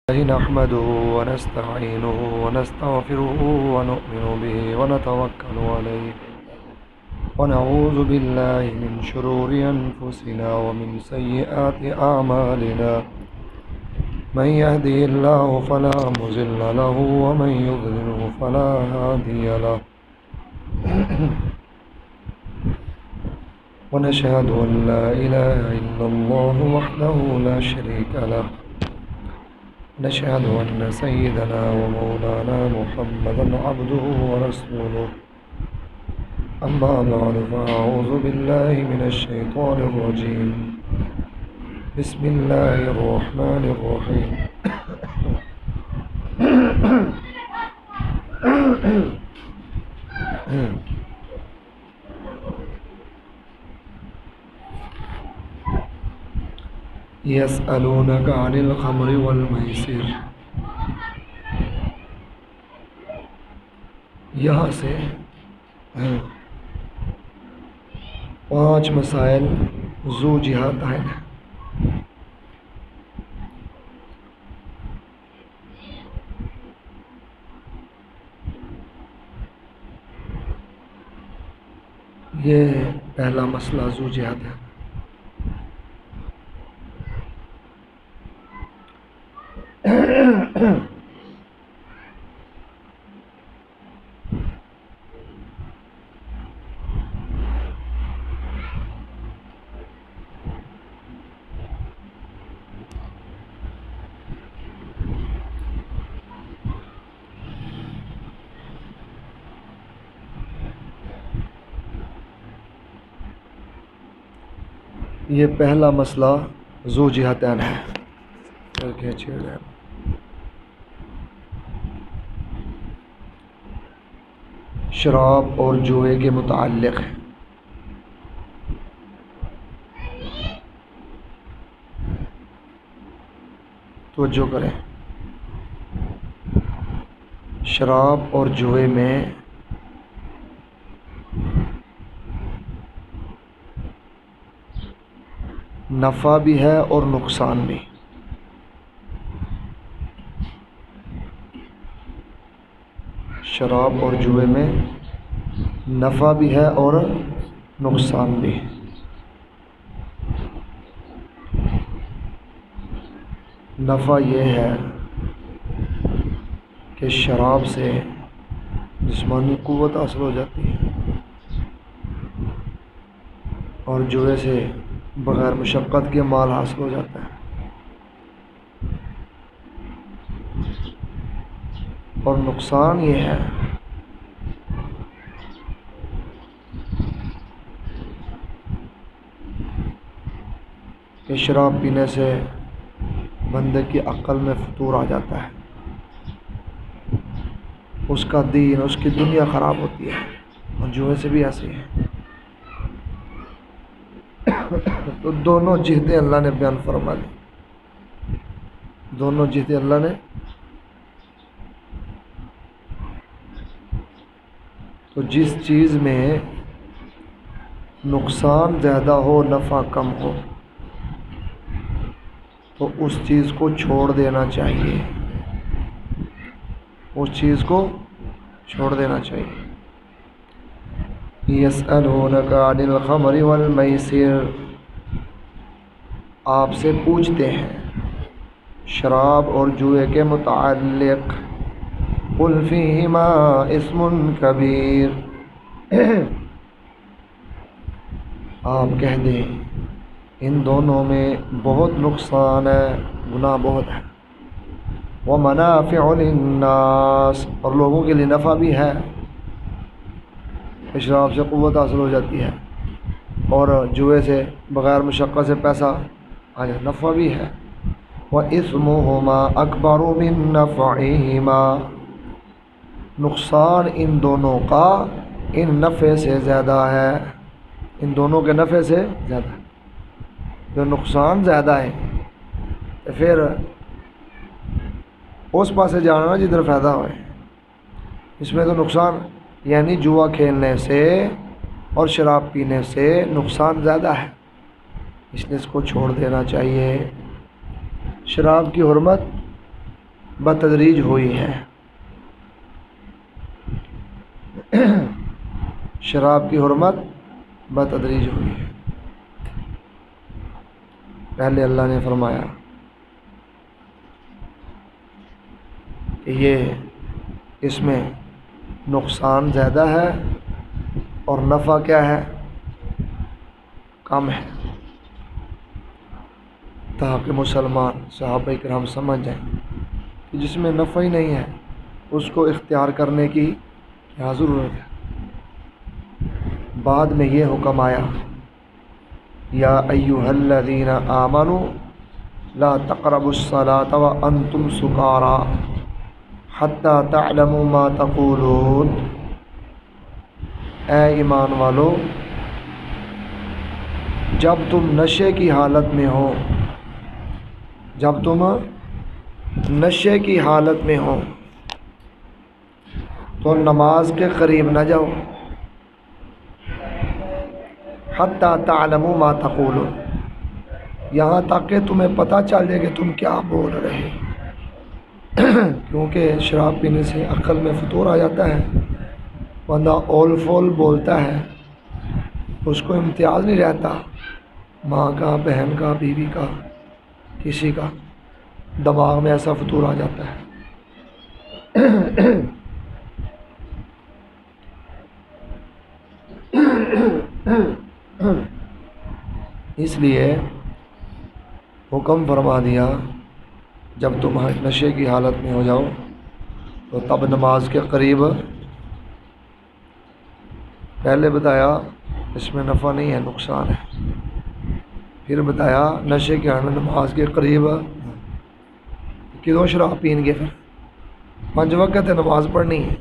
نحمده ونستعينه ونستغفره ونؤمن به ونتوكل عليه ونعوذ بالله من شرور أنفسنا ومن سيئات أعمالنا من يهده الله فلا مضل له ومن يضلل فلا هادي له ونشهد أن لا إله إلا الله وحده لا شريك له نشهد أن سيدنا ومولانا محمدا عبده ورسوله أما بعد فأعوذ بالله من الشيطان الرجيم بسم الله الرحمن الرحيم يسألونك عن الخمر والميسر. یہاں سے 5 مسائل ذو جہت ہیں. یہ پہلا مسئلہ ذو جہت ہے. یہ پہلا مسئلہ ذو جہتین ہے. شراب اور جوئے کے متعلق ہے. توجہ کریں، شراب اور جوئے میں نفع بھی ہے اور نقصان بھی. شراب اور جوئے میں نفع بھی ہے اور نقصان بھی. نفع یہ ہے کہ شراب سے جسمانی قوت حاصل ہو جاتی ہے اور جوئے سے بغیر مشقت کے مال حاصل ہو جاتا ہے. اور نقصان یہ ہے کہ شراب پینے سے بندے کی عقل میں فتور آ جاتا ہے، اس کا دین، اس کی دنیا خراب ہوتی ہے. اور جوئے سے بھی ایسے ہے. تو دونوں جہتیں اللہ نے بیان فرما دی. دونوں جہتیں اللہ نے. تو جس چیز میں نقصان زیادہ ہو، نفع کم ہو، تو اس چیز کو چھوڑ دینا چاہیے. اس چیز کو چھوڑ دینا چاہیے. یسألونک عن الخمر والمیسر، آپ سے پوچھتے ہیں شراب اور جوئے کے متعلق. قل فیہما اسم کبیر، آپ کہہ دیں ان دونوں میں بہت نقصان ہے، گناہ بہت ہے. ومنافع للناس، اور لوگوں کے لیے نفع بھی ہے. شراب سے قوت حاصل ہو جاتی ہے اور جوئے سے بغیر مشقت سے پیسہ آ جاتا، نفع بھی ہے. وَإِثْمُهُمَا أَكْبَرُ مِن نَّفْعِهِمَا، نقصان ان دونوں کا ان نفع سے زیادہ ہے. ان دونوں کے نفع سے زیادہ ہے. جو نقصان زیادہ ہے پھر اس پاسے جانا نا جدھر فائدہ ہوئے. اس میں تو نقصان یعنی جوا کھیلنے سے اور شراب پینے سے نقصان زیادہ ہے، اس لیے اس کو چھوڑ دینا چاہیے. شراب کی حرمت بتدریج ہوئی ہے۔ شراب کی حرمت بتدریج ہوئی ہے۔ پہلے اللہ نے فرمایا کہ یہ اس میں نقصان زیادہ ہے اور نفع کیا ہے؟ کم ہے، تاکہ مسلمان صحابہ کرام سمجھ جائیں کہ جس میں نفع ہی نہیں ہے اس کو اختیار کرنے کی کیا ضرورت ہے۔ بعد میں یہ حکم آیا، یا ایھا الذین آمنوا لا تقربوا الصلاة وانتم سکارى حتی تعلموا ما تقولون۔ اے ایمان والو، جب تم نشے کی حالت میں ہو، جب تم نشے کی حالت میں ہو تو نماز کے قریب نہ جاؤ، حتی تعلموا ما تقولون، یہاں تک کہ تمہیں پتہ چل جائے کہ تم کیا بول رہے۔ کیونکہ شراب پینے سے عقل میں فطور آ جاتا ہے، بندہ اول فول بولتا ہے، اس کو امتیاز نہیں رہتا ماں کا، بہن کا، بیوی کا، کسی کا، دماغ میں ایسا فطور آ جاتا ہے۔ اس لیے حکم فرما دیا، جب تم نشے کی حالت میں ہو جاؤ تو تب نماز کے قریب، پہلے بتایا اس میں نفع نہیں ہے، نقصان ہے، پھر بتایا نشے کے حالت میں نماز کے قریب کدوں شراب پین گے، پھر 5 وقت ہے نماز پڑھنی ہے،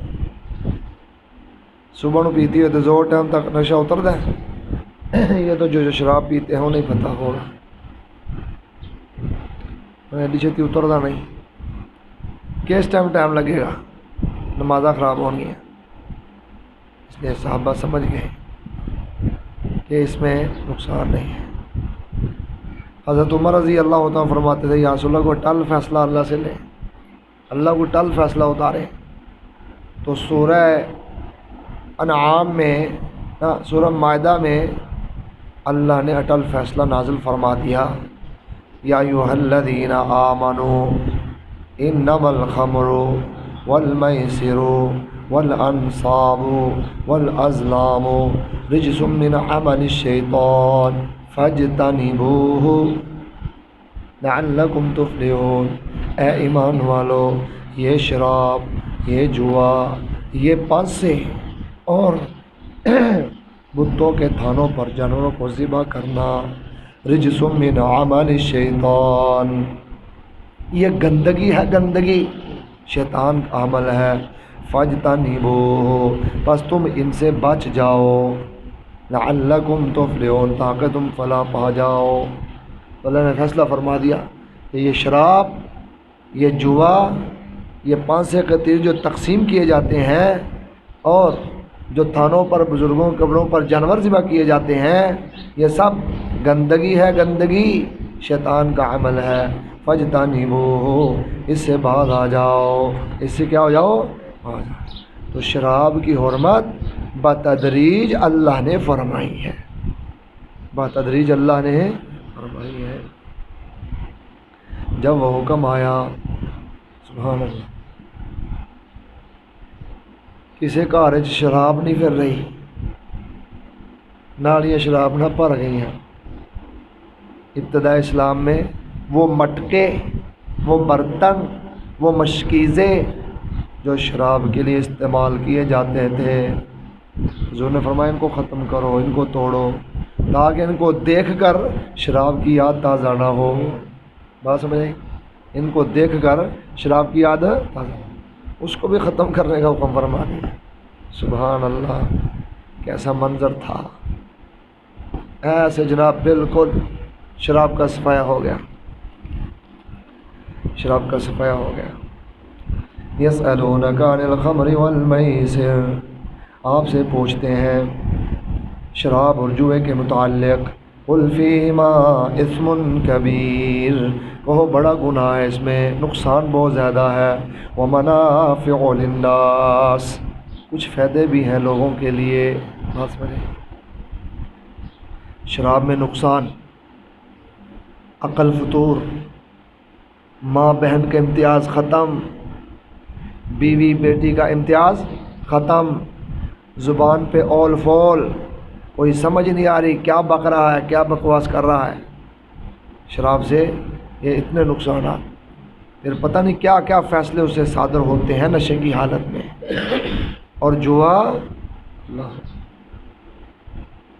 صبح نو پیتی ہے تو زور ٹائم تک نشہ اترتا ہے۔ یہ تو جو شراب پیتے ہیں انہیں پتہ ہوگا، ایڈی چھتی اترتا نہیں، کس ٹائم لگے گا، نمازاں خراب ہونی ہیں۔ اس لیے صحابہ سمجھ گئے کہ اس میں نقصان نہیں ہے۔ حضرت عمر رضی اللہ عنہ فرماتے تھے، یا رسول اللہ کو ٹل فیصلہ اللہ سے لیں، اللہ کو ٹل فیصلہ اتارے۔ تو سورہ انعام میں، سورہ مائدہ میں اللہ نے اٹل فیصلہ نازل فرما دیا، یا ایھا الذین آمنوا انما الخمر والمیسر والانصاب والازلام رجس من عمل الشیطان فاجتنبوہ لعلکم تفلحون۔ اے ایمان والو، یہ شراب، یہ جوا، یہ پانسے اور بتوں کے تھانوں پر جانوروں کو ذبح کرنا، رجس من عمل الشیطان، یہ گندگی ہے، گندگی شیطان کا عمل ہے۔ فاجتنبوہ، پس تم ان سے بچ جاؤ، لعلکم تفلحون، تاکہ تم فلاح پا جاؤ۔ اللہ نے فیصلہ فرما دیا کہ یہ شراب، یہ جوا، یہ پانسے کے تیر جو تقسیم کیے جاتے ہیں اور جو تھانوں پر بزرگوں قبروں پر جانور ذبح کیے جاتے ہیں، یہ سب گندگی ہے، گندگی شیطان کا عمل ہے۔ فاجتنبوہ، اس سے باز آ جاؤ، اس سے کیا ہو جاؤ؟ باز آ جاؤ۔ تو شراب کی حرمت بتدریج اللہ نے فرمائی ہے، بتدریج اللہ نے فرمائی ہے۔ جب وہ حکم آیا، سبحان اللہ، کسی گھر شراب نہیں پھر رہی، نالیاں شراب نہ بھر گئی ہیں۔ ابتدا اسلام میں وہ مٹکے، وہ برتن، وہ مشکیزیں جو شراب کے لیے استعمال کیے جاتے تھے، حضور نے فرمایا ان کو ختم کرو، ان کو توڑو، تاکہ ان کو دیکھ کر شراب کی یاد تازہ نہ ہو۔ بات سمجھیں؟ ان کو دیکھ کر شراب کی یاد تازہ، اس کو بھی ختم کرنے کا حکم فرما دیا۔ سبحان اللہ، کیسا منظر تھا، ایسے جناب بالکل شراب کا صفایا ہو گیا، شراب کا صفایا ہو گیا۔ یسألونک عن الخمر والمیسر، آپ سے پوچھتے ہیں شراب اور جوئے کے متعلق، قل فیہما اثم کبیر، کہو بڑا گناہ ہے اس میں، نقصان بہت زیادہ ہے، ومنافع للناس، کچھ فائدے بھی ہیں لوگوں کے لیے۔ بات سمجھیں، شراب میں نقصان، عقل فطور، ماں بہن کا امتیاز ختم، بیوی بیٹی کا امتیاز ختم، زبان پہ اول فول، کوئی سمجھ نہیں آ رہی کیا بک رہا ہے، کیا بکواس کر رہا ہے۔ شراب سے یہ اتنے نقصانات، پھر پتہ نہیں کیا کیا فیصلے اسے صادر ہوتے ہیں نشے کی حالت میں۔ اور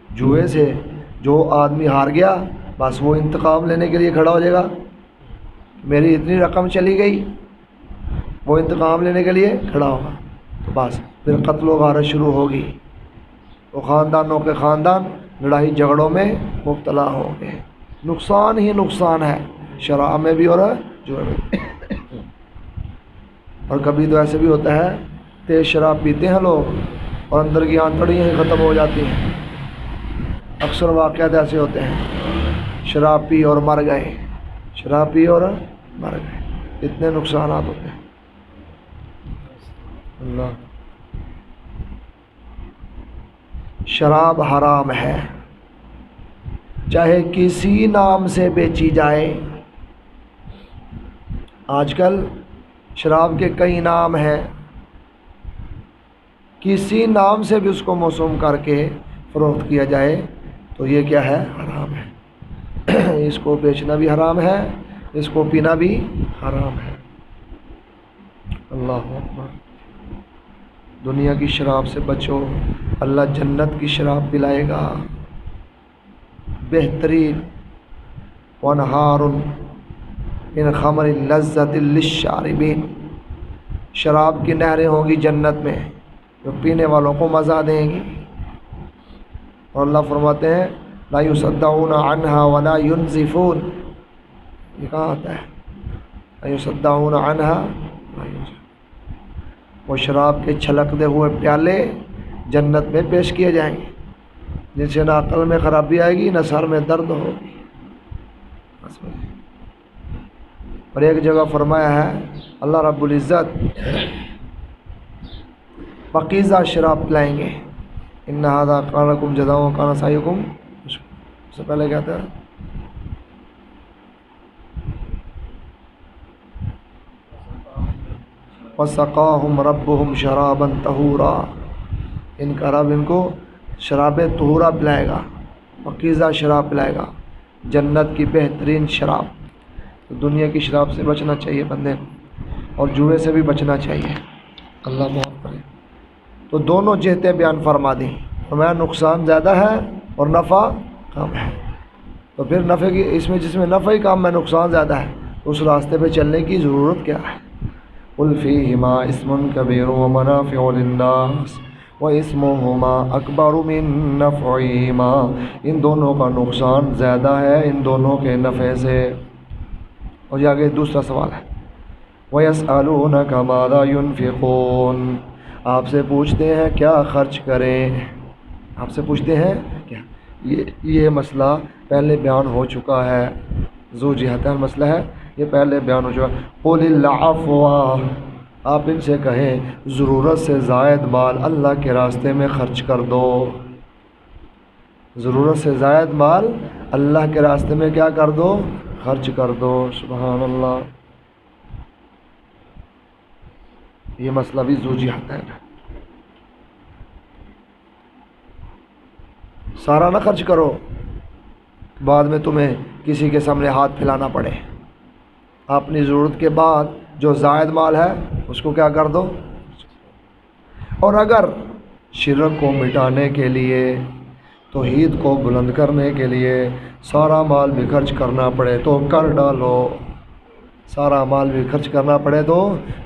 جوئے سے جو آدمی ہار گیا، بس وہ انتقام لینے کے لیے کھڑا ہو جائے گا، میری اتنی رقم چلی گئی، وہ انتقام لینے کے لیے کھڑا ہوگا، تو بس پھر قتل و غارت شروع ہوگی، تو خاندانوں کے خاندان لڑائی جھگڑوں میں مبتلا ہوں گے۔ نقصان ہی نقصان ہے شراب میں بھی اور جوئے میں بھی۔ اور کبھی تو ایسے بھی ہوتا ہے تیز شراب پیتے ہیں لوگ اور اندر کی آنتڑیاں ہی ختم ہو جاتی ہیں، اکثر واقعات ایسے ہوتے ہیں، شراب پی اور مر گئے، شراب پی اور مر گئے، اتنے نقصانات ہوتے ہیں۔ اللہ، شراب حرام ہے، چاہے کسی نام سے بیچی جائے۔ آج کل شراب کے کئی نام ہیں، کسی نام سے بھی اس کو موسوم کر کے فروخت کیا جائے تو یہ کیا ہے؟ حرام ہے۔ اس کو بیچنا بھی حرام ہے، اس کو پینا بھی حرام ہے۔ اللہ اکبر، دنیا کی شراب سے بچو، اللہ جنت کی شراب پلائے گا، بہترین، وانہار من خمر لذت للشاربین، شراب کی نہریں ہوں گی جنت میں جو پینے والوں کو مزہ دیں گی۔ اور اللہ فرماتے ہیں لا یصدعون عنہا ولا ینزفون، یہ کہاں آتا ہے؟ لا یصدعون عنہا ولا ینزفون، وہ شراب کے چھلکتے ہوئے پیالے جنت میں پیش کیے جائیں گے، جن سے نہ عقل میں خرابی آئے گی نہ سر میں درد ہوگی۔ اور ایک جگہ فرمایا ہے اللہ رب العزت پاکیزہ شراب پلائیں گے، ان ھذا کان لکم جزاء وکان سعیکم، اس سے پہلے کیا تھا؟ وَسَقَاهُمْ رَبُّهُمْ شَرَابًا طَهُورًا، ان کا رب ان کو شراب طہورا پلائے گا، پاکیزہ شراب پلائے گا، جنت کی بہترین شراب۔ تو دنیا کی شراب سے بچنا چاہیے بندے کو، اور جوئے سے بھی بچنا چاہیے، اللہ معاف کرے۔ تو دونوں جہتیں بیان فرما دیں، فرمایا نقصان زیادہ ہے اور نفع کم ہے، تو پھر نفع کی اس میں جس میں نفع ہی کم ہے نقصان زیادہ ہے، اس راستے پہ چلنے کی ضرورت کیا ہے؟ قل فیہما اسم کبیر ومنافع للناس واسمہما اکبر من نفعہما، ان دونوں کا نقصان زیادہ ہے ان دونوں کے نفع سے۔ اور یہ آگے دوسرا سوال ہے وَيَسْأَلُونَكَ مَاذَا يُنْفِقُونَ، آپ سے پوچھتے ہیں کیا خرچ کریں، آپ سے پوچھتے ہیں کیا، یہ مسئلہ پہلے بیان ہو چکا ہے، ذو جہتین مسئلہ ہے، یہ پہلے بیان ہو چکا ہے۔ قُلِ الْعَفْوَ، آپ ان سے کہیں ضرورت سے زائد مال اللہ کے راستے میں خرچ کر دو، ضرورت سے زائد مال اللہ کے راستے میں کیا کر دو؟ خرچ کر دو۔ سبحان اللہ، یہ مسئلہ بھی ذو جہتین ہے۔ سارا نہ خرچ کرو، بعد میں تمہیں کسی کے سامنے ہاتھ پھیلانا پڑے، اپنی ضرورت کے بعد جو زائد مال ہے اس کو کیا کر دو۔ اور اگر شرک کو مٹانے کے لیے، توحید کو بلند کرنے کے لیے سارا مال بھی خرچ کرنا پڑے تو کر ڈالو، سارا مال بھی خرچ کرنا پڑے تو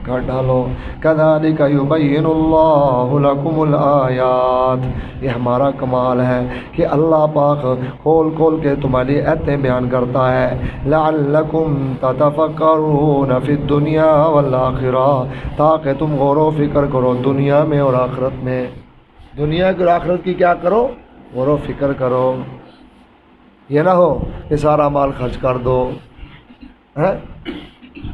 کر ڈالو۔ کذالک یبین اللہ لکم الآیات، یہ ہمارا کمال ہے کہ اللہ پاک کھول کھول کے تمہاری ایتیں بیان کرتا ہے، لعلکم تتفکرون فی الدنیا والآخرہ، تاکہ تم غور و فکر کرو دنیا میں اور آخرت میں، دنیا کی اور آخرت کی کیا کرو؟ غور و فکر کرو۔ یہ نہ ہو کہ سارا مال خرچ کر دو ہے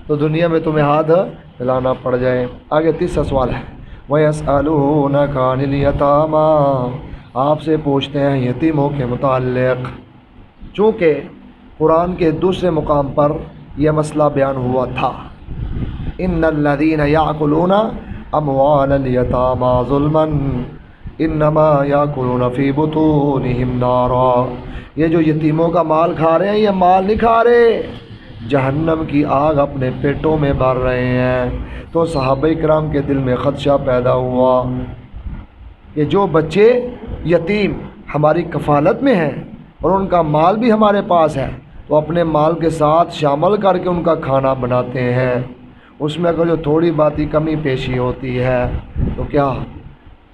تو دنیا میں تمہیں ہاتھ ملانا پڑ جائے۔ آگے تیسرا سوال ہے وَيَسْأَلُونَكَ عَنِ الْيَتَامَى، آپ سے پوچھتے ہیں یتیموں کے متعلق۔ چونکہ قرآن کے دوسرے مقام پر یہ مسئلہ بیان ہوا تھا، ان الذین یاکلون اموال الیتامی ظلما انما یاکلون فی بطونہم نارا، یہ جو یتیموں کا مال کھا رہے ہیں یہ مال نہیں کھا رہے، جہنم کی آگ اپنے پیٹوں میں بھر رہے ہیں۔ تو صحابہ کرام کے دل میں خدشہ پیدا ہوا کہ جو بچے یتیم ہماری کفالت میں ہیں اور ان کا مال بھی ہمارے پاس ہے تو اپنے مال کے ساتھ شامل کر کے ان کا کھانا بناتے ہیں، اس میں اگر جو تھوڑی باتی کمی پیشی ہوتی ہے تو کیا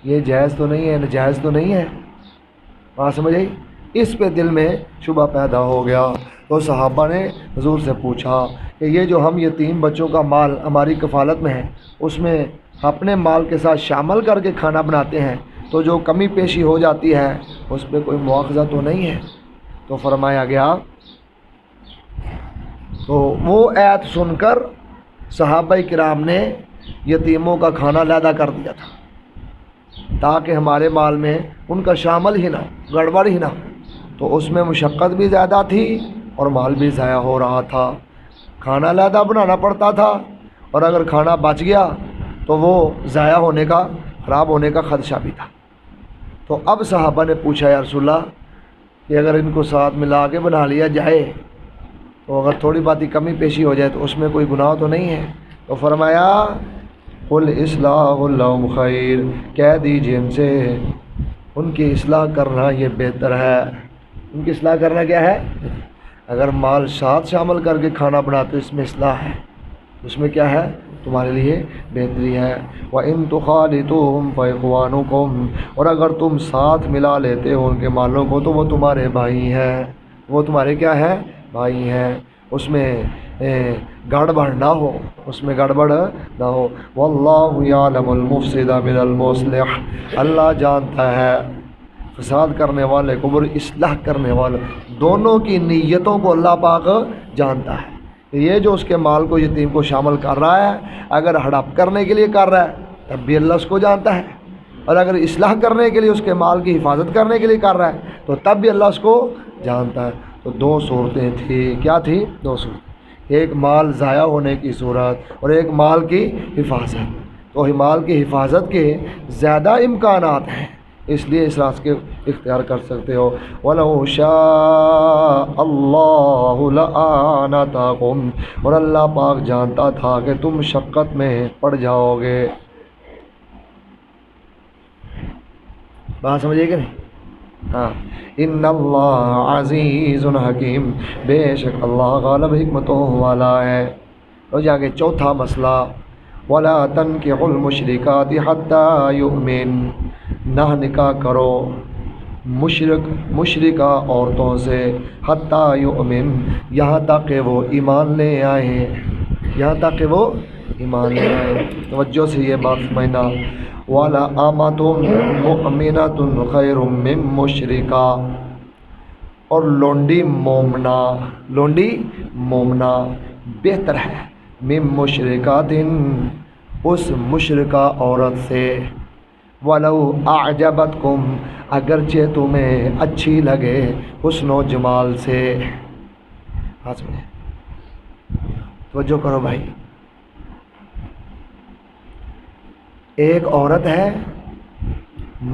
یہ جائز تو نہیں ہے، ناجائز تو نہیں ہے؟ بات سمجھ آئی؟ اس پہ دل میں شبہ پیدا ہو گیا تو صحابہ نے حضور سے پوچھا کہ یہ جو ہم یتیم بچوں کا مال ہماری کفالت میں ہے اس میں اپنے مال کے ساتھ شامل کر کے کھانا بناتے ہیں تو جو کمی پیشی ہو جاتی ہے اس پہ کوئی مواخذہ تو نہیں ہے؟ تو فرمایا گیا، تو وہ آیت سن کر صحابہ کرام نے یتیموں کا کھانا علیحدہ کر دیا تھا تاکہ ہمارے مال میں ان کا شامل ہی نہ ہو، گڑبڑ ہی نہ ہو۔ تو اس میں مشقت بھی زیادہ تھی اور مال بھی ضائع ہو رہا تھا، کھانا علیحدہ بنانا پڑتا تھا اور اگر کھانا بچ گیا تو وہ ضائع ہونے کا، خراب ہونے کا خدشہ بھی تھا۔ تو اب صحابہ نے پوچھا یا رسول اللہ کہ اگر ان کو ساتھ ملا کے بنا لیا جائے تو اگر تھوڑی باتی کمی پیشی ہو جائے تو اس میں کوئی گناہ تو نہیں ہے؟ تو فرمایا قل اصلاح لہم خیر، کہہ دیجیے ان سے ان کی اصلاح کرنا یہ بہتر ہے۔ ان کی اصلاح کرنا کیا ہے؟ اگر مال ساتھ شامل کر کے کھانا بناتے اس میں اصلاح ہے، اس میں کیا ہے؟ تمہارے لیے بہتری ہے۔ وَإِن تُخَالِطُوهُمْ فَإِخْوَانُكُمْ، اور اگر تم ساتھ ملا لیتے ہو ان کے مالوں کو تو وہ تمہارے بھائی ہیں، وہ تمہارے کیا ہیں؟ بھائی ہیں، اس میں گڑبڑ نہ ہو، اس میں گڑبڑ نہ ہو۔ وَاللَّهُ يَعْلَمُ الْمُفْسِدَ مِنَ الْمُصْلِحِ، اللہ جانتا ہے فساد کرنے والے کو اور اصلاح کرنے والے، دونوں کی نیتوں کو اللہ پاک جانتا ہے۔ یہ جو اس کے مال کو یتیم کو شامل کر رہا ہے اگر ہڑپ کرنے کے لیے کر رہا ہے تب بھی اللہ اس کو جانتا ہے، اور اگر اصلاح کرنے کے لیے اس کے مال کی حفاظت کرنے کے لیے کر رہا ہے تو تب بھی اللہ اس کو جانتا ہے۔ تو دو صورتیں تھیں، کیا تھی؟ دو صورتیں، ایک مال ضائع ہونے کی صورت اور ایک مال کی حفاظت۔ تو مال کی حفاظت کے زیادہ امکانات ہیں، اس لیے اس راستے اختیار کر سکتے ہو۔ وَلَوْ شَاءَ اللَّهُ لَأَعْنَتَكُمْ، اور اللہ پاک جانتا تھا کہ تم مشقت میں پڑ جاؤ گے۔ بات سمجھے کہ نہیں؟ ہاں، ان اللہ عزیز حکیم، بے شک اللہ غالب حکمتوں والا ہے۔ اور جا کے چوتھا مسئلہ، وَلَا تَنْكِحُوا الْمُشْرِكَاتِ حَتَّى يُؤْمِنْ، نہ نکاح کرو مشرکہ عورتوں سے حَتَّى يُؤْمِنْ، یہاں تک کہ وہ ایمان لے آئیں، یہاں تک کہ وہ ایمان لے آئیں۔ توجہ سے یہ بات سمجھنا، وَلَأَمَةٌ مُؤْمِنَةٌ خَيْرٌ مِّن مُشْرِكَةٍ، اور لونڈی مومنہ بہتر ہے مِن مُشْرِكَةٍ، اس مشرکہ عورت سے، وَلَوْ أَعْجَبَتْكُمْ، اگرچہ تمہیں اچھی لگے حسن و جمال سے۔ ہاتھ میں توجہ کرو بھائی، ایک عورت ہے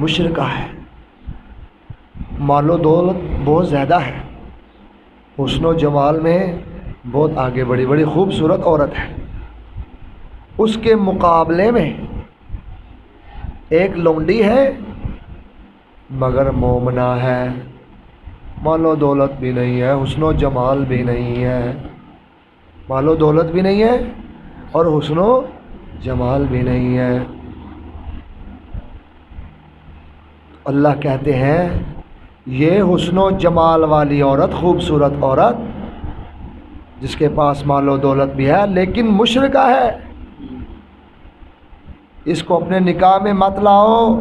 مشرکہ ہے، مال و دولت بہت زیادہ ہے، حسن و جمال میں بہت آگے بڑی بڑی خوبصورت عورت ہے، اس کے مقابلے میں ایک لونڈی ہے مگر مومنہ ہے، مال و دولت بھی نہیں ہے، حسن و جمال بھی نہیں ہے، مال و دولت بھی نہیں ہے اور حسن و جمال بھی نہیں ہے۔ اللہ کہتے ہیں یہ حسن و جمال والی عورت، خوبصورت عورت جس کے پاس مال و دولت بھی ہے لیکن مشرکہ ہے، اس کو اپنے نکاح میں مت لاؤ۔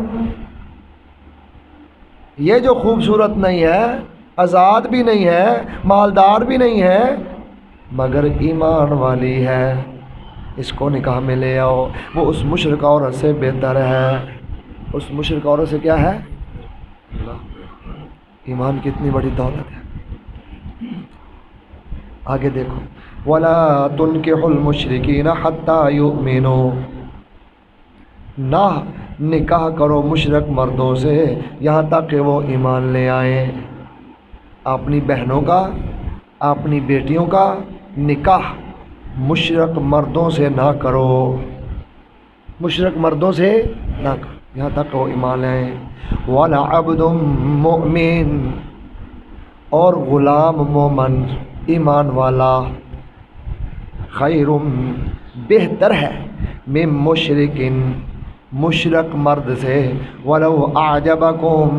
یہ جو خوبصورت نہیں ہے آزاد بھی نہیں ہے، مالدار بھی نہیں ہے، مگر ایمان والی ہے، اس کو نکاح میں لے آؤ، وہ اس مشرک عورت سے بہتر ہے۔ اس مشرک عورت سے کیا ہے؟ ایمان کی اتنی بڑی دولت ہے۔ آگے دیکھو، وَلَا تُنْكِحُ الْمُشْرِكِينَ حَتَّى يُؤْمِنُوا، نہ نکاح کرو مشرک مردوں سے یہاں تک کہ وہ ایمان لے آئیں۔ اپنی بہنوں کا، اپنی بیٹیوں کا نکاح مشرک مردوں سے نہ کرو، مشرک مردوں سے نہ کرو یہاں تک کہ وہ ایمان لے آئیں۔ وَلَعَبْدٌ مُؤْمِنٌ، اور غلام مومن ایمان والا، خیر بہتر ہے، من مشرکن مشرک مرد سے، ولو اعجبکم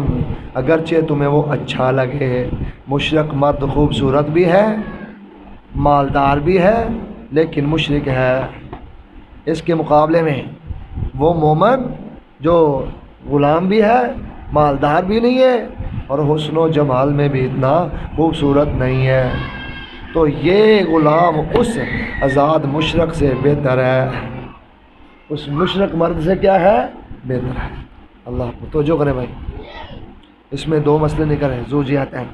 اگرچہ تمہیں وہ اچھا لگے۔ مشرک مرد خوبصورت بھی ہے، مالدار بھی ہے، لیکن مشرک ہے، اس کے مقابلے میں وہ مومن جو غلام بھی ہے، مالدار بھی نہیں ہے، اور حسن و جمال میں بھی اتنا خوبصورت نہیں ہے، تو یہ غلام اس آزاد مشرک سے بہتر ہے، اس مشرک مرد سے کیا ہے؟ بہتر ہے۔ اللہ کو توجہ کریں بھائی، اس میں دو مسئلے نکل ہیں، زوجیات ہیں،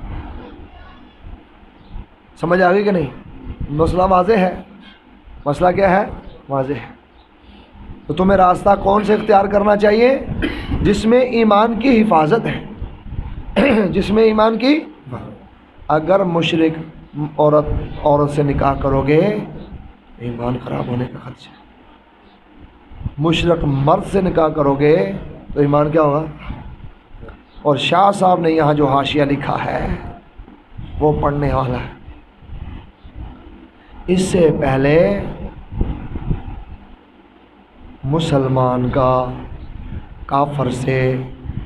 سمجھ آ گئی کہ نہیں؟ مسئلہ واضح ہے، مسئلہ کیا ہے؟ واضح ہے۔ تو تمہیں راستہ کون سے اختیار کرنا چاہیے؟ جس میں ایمان کی حفاظت ہے، جس میں ایمان کی، اگر مشرک عورت سے نکاح کرو گے ایمان خراب ہونے کا خدشہ ہے، مشرک مرد سے نکاح کرو گے تو ایمان کیا ہوگا؟ اور شاہ صاحب نے یہاں جو حاشیہ لکھا ہے وہ پڑھنے والا ہے۔ اس سے پہلے مسلمان کا کافر سے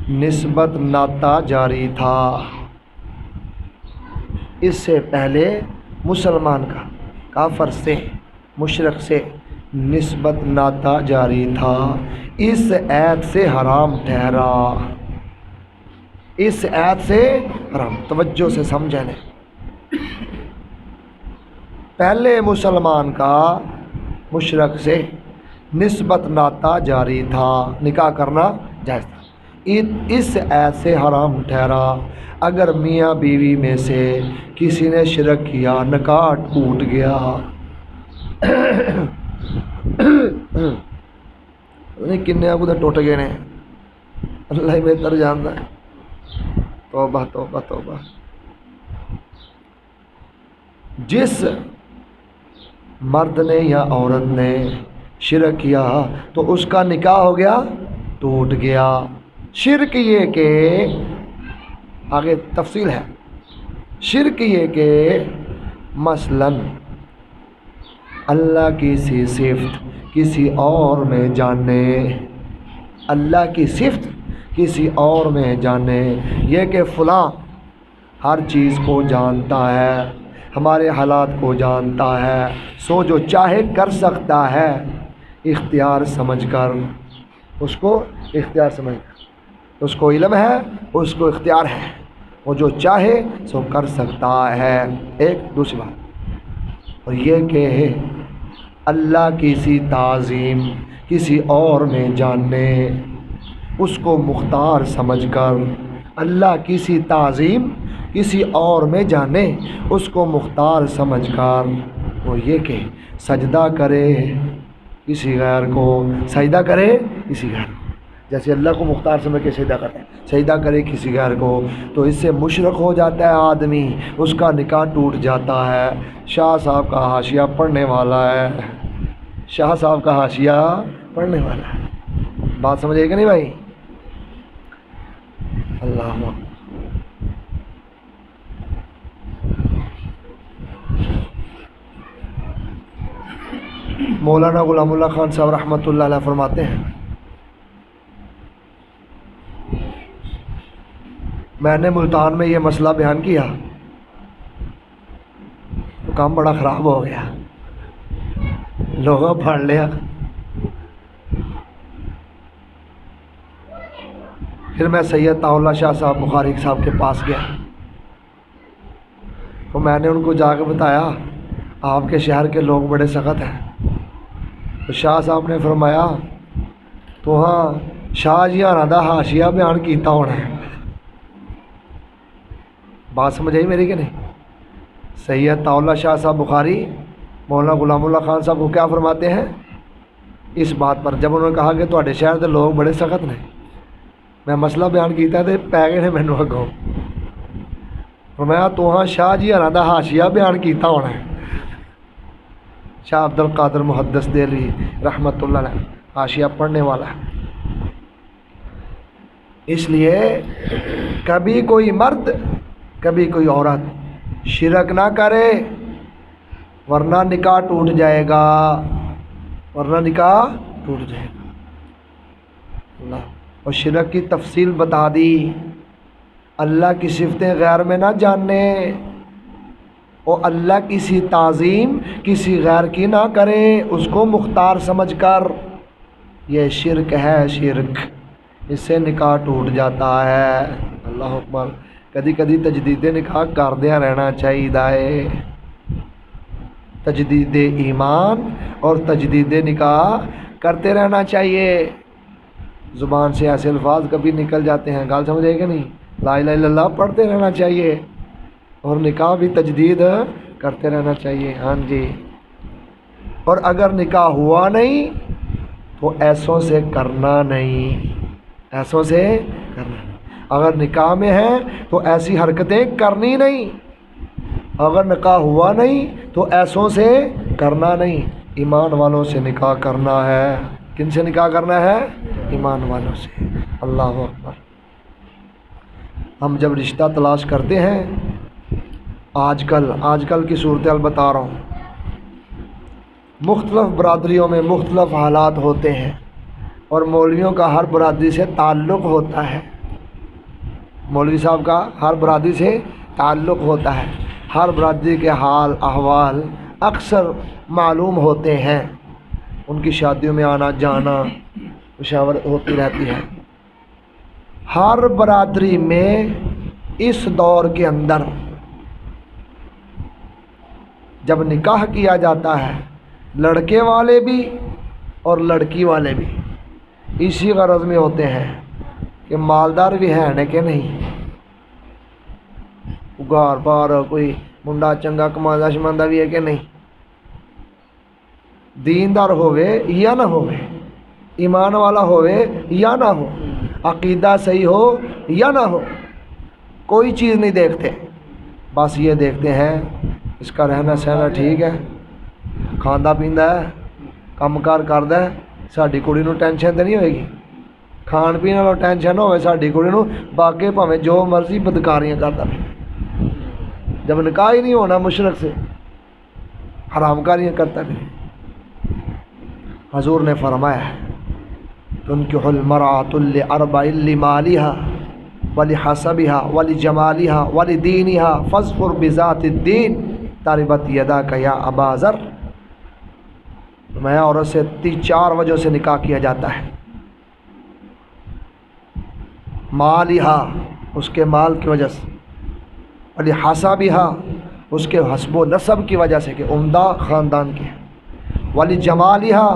نسبت ناتا جاری تھا، اس سے پہلے مسلمان کا کافر سے، مشرک سے نسبت ناتا جاری تھا، اس عید سے حرام ٹھہرا، اس عید سے حرام، توجہ سے سمجھیں لیں۔ پہلے مسلمان کا مشرک سے نسبت ناتا جاری تھا، نکاح کرنا جائز تھا، اس عید سے حرام ٹھہرا اگر میاں بیوی میں سے کسی نے شرک کیا، نکاح ٹوٹ گیا، نہیں کنیا کو تو ٹوٹ گئے نے، اللہ ہی بہتر جانتا ہے، توبہ توبہ توبہ۔ جس مرد نے یا عورت نے شرک کیا تو اس کا نکاح ہو گیا، ٹوٹ گیا۔ شرک یہ کہ آگے تفصیل ہے، شرک یہ کہ مثلاً اللہ کی سی صفت کسی اور میں جانے، اللہ کی صفت کسی اور میں جانے، یہ کہ فلاں ہر چیز کو جانتا ہے، ہمارے حالات کو جانتا ہے، سو جو چاہے کر سکتا ہے، اختیار سمجھ کر، اس کو اختیار سمجھ کر، اس کو علم ہے، اس کو اختیار ہے، وہ جو چاہے سو کر سکتا ہے۔ ایک دوسری بات، اور یہ کہ اللہ کی سی تعظیم کسی اور میں جاننے، اس کو مختار سمجھ کر، اللہ کی سی تعظیم کسی اور میں جانے، اس کو مختار سمجھ کر، وہ یہ کہ سجدہ کرے کسی غیر کو، سجدہ کرے کسی غیر کو، جیسے اللہ کو مختار سمجھ کے سجدہ کرتے ہیں، سجدہ کرے کسی غیر کو، تو اس سے مشرک ہو جاتا ہے آدمی، اس کا نکاح ٹوٹ جاتا ہے۔ شاہ صاحب کا حاشیہ پڑھنے والا ہے، شاہ صاحب کا حاشیہ پڑھنے والا ہے، بات سمجھے کہ نہیں بھائی؟ اللہ مولانا غلام اللہ خان صاحب رحمۃ اللہ علیہ فرماتے ہیں، میں نے ملتان میں یہ مسئلہ بیان کیا تو کام بڑا خراب ہو گیا، لوگوں پڑھ لیا، پھر میں سید طاء اللہ شاہ صاحب بخاری صاحب کے پاس گیا، تو میں نے ان کو جا کے بتایا آپ کے شہر کے لوگ بڑے سخت ہیں. تو شاہ صاحب نے فرمایا تو ہاں شاہ جی آنا دا حاشیہ بیان کیتا ہونا ہے. بات سمجھ آئی میری کہ نہیں؟ سید طاء شاہ صاحب بخاری مولانا غلام اللہ خان صاحب کو کیا فرماتے ہیں اس بات پر، جب انہوں نے کہا کہ تواڈے شہر کے لوگ بڑے سخت نے، میں مسئلہ بیان کیتا تے پی گئے نے مینوں اگوں. فرمایا تو ہاں شاہ جی ہراں دا حاشیہ بیان کیتا ہونا ہے. شاہ عبد القادر محدث دہلوی رحمۃ اللہ علیہ حاشیہ پڑھنے والا ہے. اس لیے کبھی کوئی مرد کبھی کوئی عورت شرک نہ کرے ورنہ نکاح ٹوٹ جائے گا، ورنہ نکاح ٹوٹ جائے گا. اللہ اور شرک کی تفصیل بتا دی. اللہ کی صفتیں غیر میں نہ جاننے اور اللہ کسی تعظیم کسی غیر کی نہ کرے اس کو مختار سمجھ کر، یہ شرک ہے. شرک اس سے نکاح ٹوٹ جاتا ہے. اللہ اکبر. کدی کدی تجدید نکاح کردیا رہنا چاہیے. تجدید ایمان اور تجدید نکاح کرتے رہنا چاہیے. زبان سے ایسے الفاظ کبھی نکل جاتے ہیں، گال سمجھے کہ نہیں، لا الہ الا اللہ پڑھتے رہنا چاہیے اور نکاح بھی تجدید کرتے رہنا چاہیے. ہاں جی. اور اگر نکاح ہوا نہیں تو ایسوں سے کرنا نہیں، ایسوں سے کرنا. اگر نکاح میں ہے تو ایسی حرکتیں کرنی نہیں. اگر نکاح ہوا نہیں تو ایسوں سے کرنا نہیں. ایمان والوں سے نکاح کرنا ہے. کن سے نکاح کرنا ہے؟ ایمان والوں سے. اللہ اکبر. ہم جب رشتہ تلاش کرتے ہیں، آج کل کی صورتحال بتا رہا ہوں، مختلف برادریوں میں مختلف حالات ہوتے ہیں اور مولویوں کا ہر برادری سے تعلق ہوتا ہے. مولوی صاحب کا ہر برادری سے تعلق ہوتا ہے. ہر برادری کے حال احوال اکثر معلوم ہوتے ہیں. ان کی شادیوں میں آنا جانا مشاورت ہوتی رہتی ہے. ہر برادری میں اس دور کے اندر جب نکاح کیا جاتا ہے، لڑکے والے بھی اور لڑکی والے بھی اسی غرض میں ہوتے ہیں کہ مالدار بھی ہے کہ نہیں، گار بار کوئی منڈا چنگا کماندا شماندا بھی ہے کہ نہیں، دیندار ہوئے یا نہ ہوئے، ایمان والا ہوئے یا نہ ہو، عقیدہ صحیح ہو یا نہ ہو، کوئی چیز نہیں دیکھتے. بس یہ دیکھتے ہیں اس کا رہنا سہنا ٹھیک ہے، کھاندا پیندا ہے، کم کار کردا ہے، ساڈی کڑی نو ٹینشن تے نہیں ہوئے گی. کھان پین والا ٹینشن نہ ہوئے ساڈی کڑی نو، باقی بھاویں جو مرضی بدکاریاں کردا پھر. جب نکاح ہی نہیں ہونا مشرک سے، حرام کاریاں کرتا پھر. حضور نے فرمایا ہے تنکح المرأة لأربع لمالها ولحسبها ولجمالها ولدینها فاظفر بذات الدین تربت یداک یا ابا ذر. میں عورت سے 4 وجہ سے نکاح کیا جاتا ہے. مالها اس کے مال کی وجہ سے، ولحسبها اس کے حسب و نسب کی وجہ سے کہ عمدہ خاندان کے، ولجمالها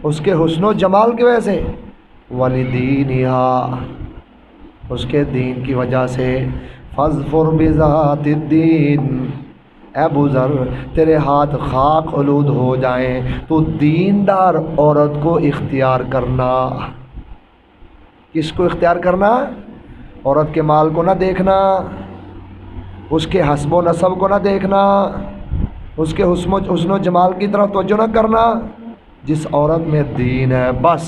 اس کے حسن و جمال کی وجہ سے، ولدینها اس کے دین کی وجہ سے. فاظفر بذات الدین اے ابو ذر تیرے ہاتھ خاک آلود ہو جائیں تو دیندار عورت کو اختیار کرنا. کس کو اختیار کرنا؟ عورت کے مال کو نہ دیکھنا، اس کے حسب و نسب کو نہ دیکھنا، اس کے حسن و جمال کی طرف توجہ نہ کرنا. جس عورت میں دین ہے بس.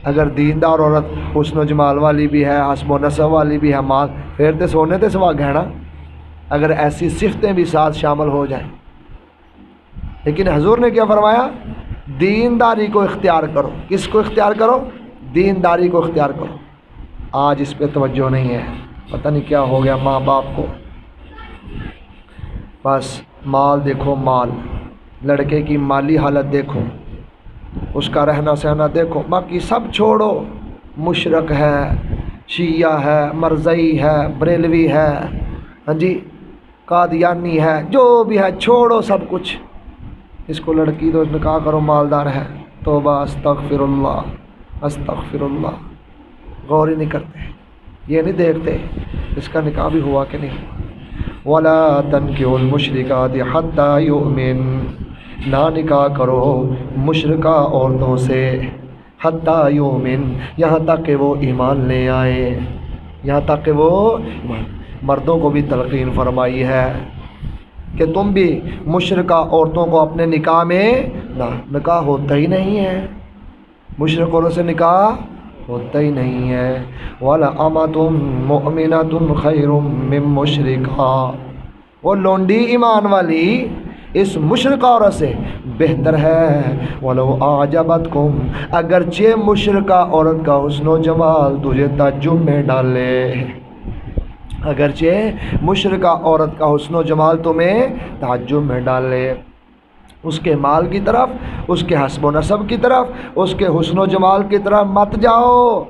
اگر دیندار عورت حسن و جمال والی بھی ہے، حسب و نسب والی بھی ہے، مال پھر تے سونے تے سوا گہنا، اگر ایسی صفتیں بھی ساتھ شامل ہو جائیں. لیکن حضور نے کیا فرمایا؟ دینداری کو اختیار کرو. کس کو اختیار کرو؟ دینداری کو اختیار کرو. آج اس پہ توجہ نہیں ہے، پتہ نہیں کیا ہو گیا ماں باپ کو. بس مال دیکھو، مال، لڑکے کی مالی حالت دیکھو، اس کا رہنا سہنا دیکھو، باقی سب چھوڑو. مشرک ہے، شیعہ ہے، مرزئی ہے، بریلوی ہے، ہاں جی، قادیانی ہے، جو بھی ہے چھوڑو سب کچھ، اس کو لڑکی تو نکاح کرو مالدار ہے، توبہ استغفر اللہ استغفر اللہ، غور ہی نہیں کرتے، یہ نہیں دیکھتے اس کا نکاح بھی ہوا کہ نہیں ہوا۔ وَلَا تَنْكِحُوا الْمُشْرِكَاتِ حَتَّى يُؤْمِنْ، نہ نکاح کرو مشرکہ عورتوں سے، حتیٰ یؤمن، یہاں تک کہ وہ ایمان لے آئے، یہاں تک کہ وہ ایمان۔ مردوں کو بھی تلقین فرمائی ہے کہ تم بھی مشرکہ عورتوں کو اپنے نکاح میں نہ، نکاح ہوتا ہی نہیں ہے، مشرک عورتوں سے نکاح ہوتا ہی نہیں ہے۔ وَلَأَمَةٌ مُؤْمِنَةٌ خَيْرٌ مِّن مُشْرِكَةٍ، وہ لونڈی ایمان والی اس مشرکہ عورت سے بہتر ہے۔ وَلَوْ أَعْجَبَتْكُمْ، اگرچہ مشرکہ عورت کا حسن و جمال تجھے تعجب میں ڈالے، اگرچہ مشرکہ عورت کا حسن و جمال تمہیں تعجب میں ڈالے، اس کے مال کی طرف، اس کے حسب و نسب کی طرف، اس کے حسن و جمال کی طرف مت جاؤ،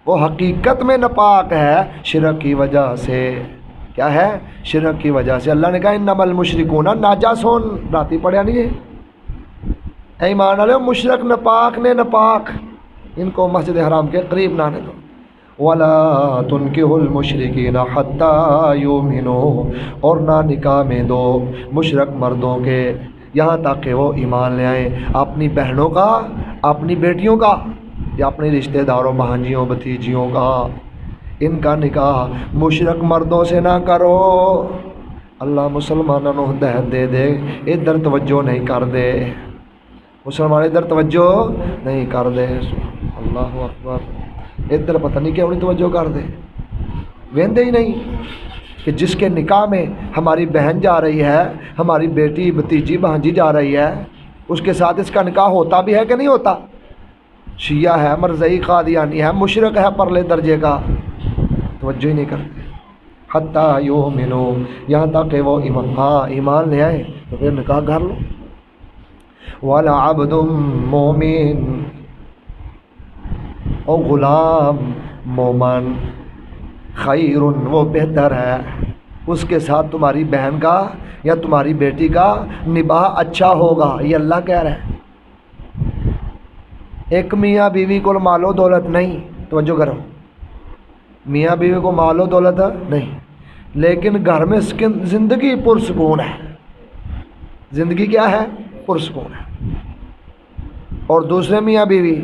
وہ حقیقت میں ناپاک ہے شرک کی وجہ سے۔ کیا ہے؟ شرک کی وجہ سے۔ اللہ نے کہا انما المشرکون نجسون، راتی پڑھیا نہیں ہے؟ اے ایمان والے، مشرک ناپاک نے ناپاک، ان کو مسجد حرام کے قریب نہ آنے دو۔ وَلَا تُنْكِحُوا الْمُشْرِكِينَ حَتَّى يُؤْمِنُوا، اور نہ نکاح میں دو مشرک مردوں کے یہاں تک کہ وہ ایمان لے آئیں۔ اپنی بہنوں کا، اپنی بیٹیوں کا، یا اپنے رشتہ داروں بھانجیوں بھتیجیوں کا، ان کا نکاح مشرک مردوں سے نہ کرو۔ اللہ مسلمانوں کو ہدایت دے دے، ادھر توجہ نہیں کر دے، مسلمان ادھر توجہ نہیں کر دے، اللہ اکبر، ادھر پتہ نہیں کیوں نہیں توجہ کر دے، ویندے ہی نہیں کہ جس کے نکاح میں ہماری بہن جا رہی ہے، ہماری بیٹی بھتیجی بھانجی جا رہی ہے، اس کے ساتھ اس کا نکاح ہوتا بھی ہے کہ نہیں ہوتا؟ شیعہ ہے، مرزئی، قادیانی ہے، مشرک ہے پرلے درجے کا، توجہ ہی نہیں کرتے۔ حتیٰ یؤمنوا، یہاں تک کہ وہ ایمان لے آئے تو پھر نکاح کر لو۔ وَلَعَبْدٌ مُؤْمِنٌ، اور غلام مومن، خیر، وہ بہتر ہے، اس کے ساتھ تمہاری بہن کا یا تمہاری بیٹی کا نباہ اچھا ہوگا، یہ اللہ کہہ رہا ہے۔ ایک میاں بیوی کو مال و دولت نہیں، توجہ کرو، میاں بیوی کو مال و دولت نہیں، لیکن گھر میں زندگی پرسکون ہے، زندگی کیا ہے؟ پرسکون ہے۔ اور دوسرے میاں بیوی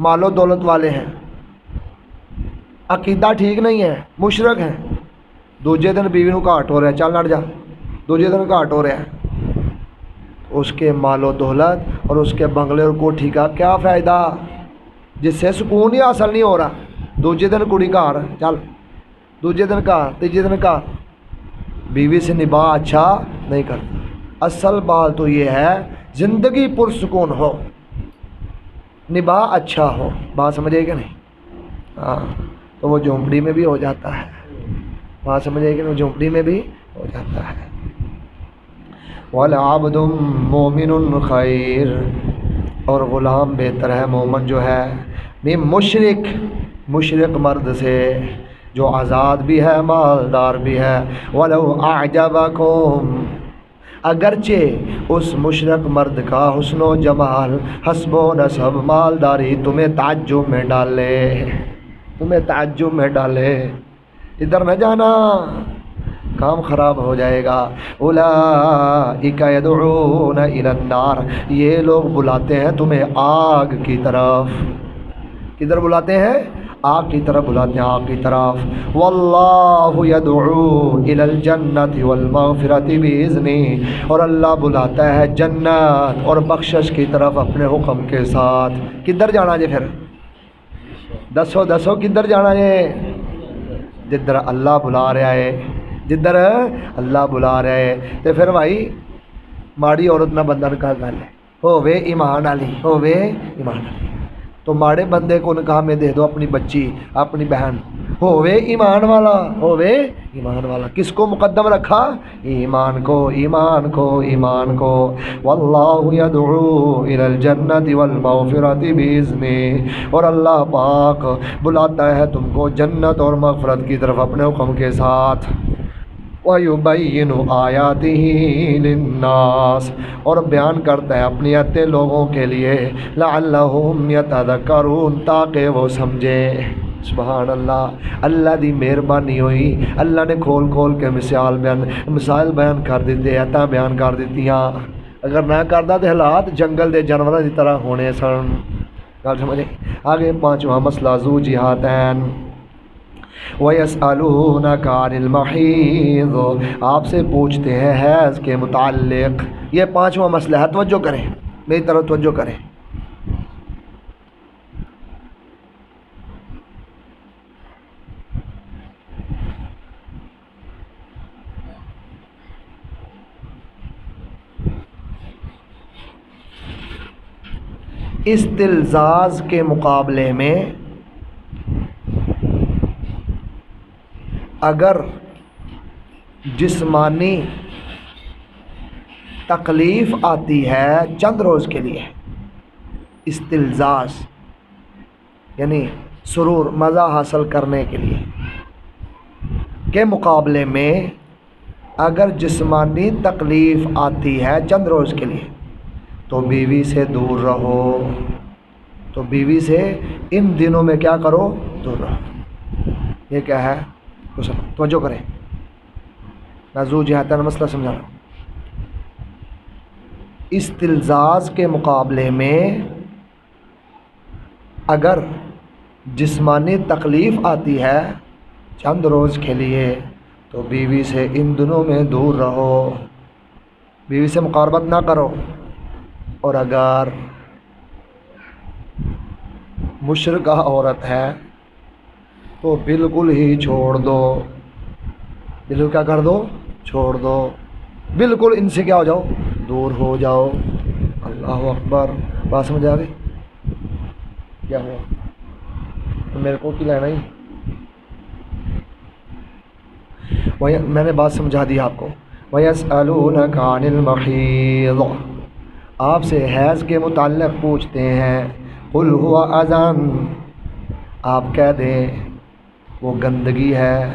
مال و دولت والے ہیں، عقیدہ ٹھیک نہیں ہے، مشرک ہیں، دوسرے دن بیوی کو گھاٹ ہو رہا ہے، چل لڑ جا، دوسرے دن گھاٹ ہو رہا ہے، اس کے مال و دولت اور اس کے بنگلے اور کوٹھی کا کیا فائدہ، جس سے سکون ہی حاصل نہیں ہو رہا۔ دوسرے دن کڑی گھر چل، دوسرے دن گھر، تیسرے دن گھر، بیوی سے نباہ اچھا نہیں کرتا۔ اصل بات تو یہ ہے زندگی پرسکون ہو، نباہ اچھا ہو، بات سمجھے کہ نہیں؟ ہاں، تو وہ جھونپڑی میں بھی ہو جاتا ہے، بات سمجھے کہ نہیں؟ جھونپڑی میں بھی ہو جاتا ہے۔ وَلَعَبْدٌ مُؤْمِنٌ خَيْرٌ، اور غلام بہتر ہے، مومن جو ہے، من مشرک مرد سے جو آزاد بھی ہے مالدار بھی ہے۔ وَلَوْ أَعْجَبَكُمْ، اگرچہ اس مشرک مرد کا حسن و جمال، حسب و نسب، مالداری تمہیں تعجب میں ڈالے، تمہیں تعجب میں ڈالے، ادھر نہ جانا، کام خراب ہو جائے گا۔ اولئک یدعون الی النار، یہ لوگ بلاتے ہیں تمہیں آگ کی طرف، کدھر بلاتے ہیں؟ آگ کی طرف بلاتے ہیں، آگ کی طرف۔ واللہ یدعو الی الجنۃ والمغفرۃ باذنہ، اور اللہ بلاتا ہے جنت اور بخشش کی طرف اپنے حکم کے ساتھ۔ کدھر جانا جی پھر؟ دسو کدھر جانا ہے؟ جدھر اللہ بلا رہا ہے، جدھر اللہ بلا رہا ہے۔ تو پھر بھائی ماڑی عورت نہ بندہ کا گل ہے، ہووے ایمان والی، ہووے ایمان والی۔ تو ماڑے بندے کو نکاح میں دے دو اپنی بچی اپنی بہن، ہووے ایمان والا، ہووے ایمان والا۔ کس کو مقدم رکھا؟ ایمان کو، ایمان کو، ایمان کو۔ واللہ یدعو الی الجنۃ والمغفرۃ باذنہ، اور اللہ پاک بلاتا ہے تم کو جنت اور مغفرت کی طرف اپنے حکم کے ساتھ۔ وَيُبَيِّنُ آيَاتِهِ لِلنَّاسِ، اور بیان کرتا ہے اپنی آیتیں لوگوں کے لیے، لَعَلَّهُمْ يَتَذَكَّرُونَ، تاکہ وہ سمجھیں۔ سبحان اللہ، اللہ دی مہربانی ہوئی، اللہ نے کھول کھول کے مسائل بیان کر دیتے، آیتاں بیان کر دیتیاں۔ اگر نہ کردا تے حالات جنگل دے جانوراں دی طرح ہونے سن۔ گل سمجھے؟ آگے پانچواں مسئلہ ذو جہاتین۔ وَيَسْأَلُونَكَ عَنِ الْمَحِيضِ، آپ سے پوچھتے ہیں حیض کے متعلق۔ یہ پانچواں مسئلہ ہے، توجہ کریں، میری طرف توجہ کریں۔ استلزاز کے مقابلے میں اگر جسمانی تکلیف آتی ہے چند روز کے لیے، استلزاز یعنی سرور، مزہ حاصل کرنے کے لیے، کے مقابلے میں اگر جسمانی تکلیف آتی ہے چند روز کے لیے تو بیوی سے دور رہو، تو بیوی سے ان دنوں میں کیا کرو؟ دور رہو۔ یہ کیا ہے؟ توجہ کریں، میں ذو جہاتین مسئلہ سمجھا رہا ہوں۔ استلزاز کے مقابلے میں اگر جسمانی تکلیف آتی ہے چند روز کے لیے تو بیوی سے ان دنوں میں دور رہو، بیوی سے مقاربت نہ کرو۔ اور اگر مشرکہ عورت ہے تو بالکل ہی چھوڑ دو، بالکل کیا کر دو؟ چھوڑ دو، بالکل ان سے کیا ہو جاؤ؟ دور ہو جاؤ۔ اللہ اکبر، بات سمجھ آ گئی؟ کیا ہوا؟ تو میرے کو کی لینا ہی، میں نے بات سمجھا دی آپ کو۔ وَيَسْأَلُونَكَ عَنِ الْمَحِيضِ، آپ سے حیض کے متعلق پوچھتے ہیں، قُلْ هُوَ أَذًى، آپ کہہ دیں وہ گندگی ہے،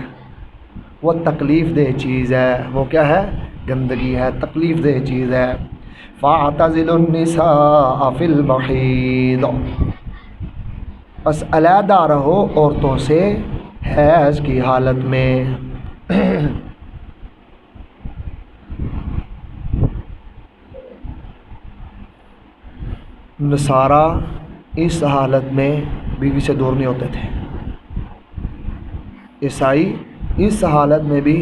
وہ تکلیف دہ چیز ہے، وہ کیا ہے؟ گندگی ہے، تکلیف دہ چیز ہے۔ فَاعْتَزِلُوا النِّسَاءَ فِي الْمَحِيضِ، بس علیحدہ رہو عورتوں سے حیض کی حالت میں۔ نصارہ اس حالت میں بیوی سے دور نہیں ہوتے تھے، عیسائی اس حالت میں بھی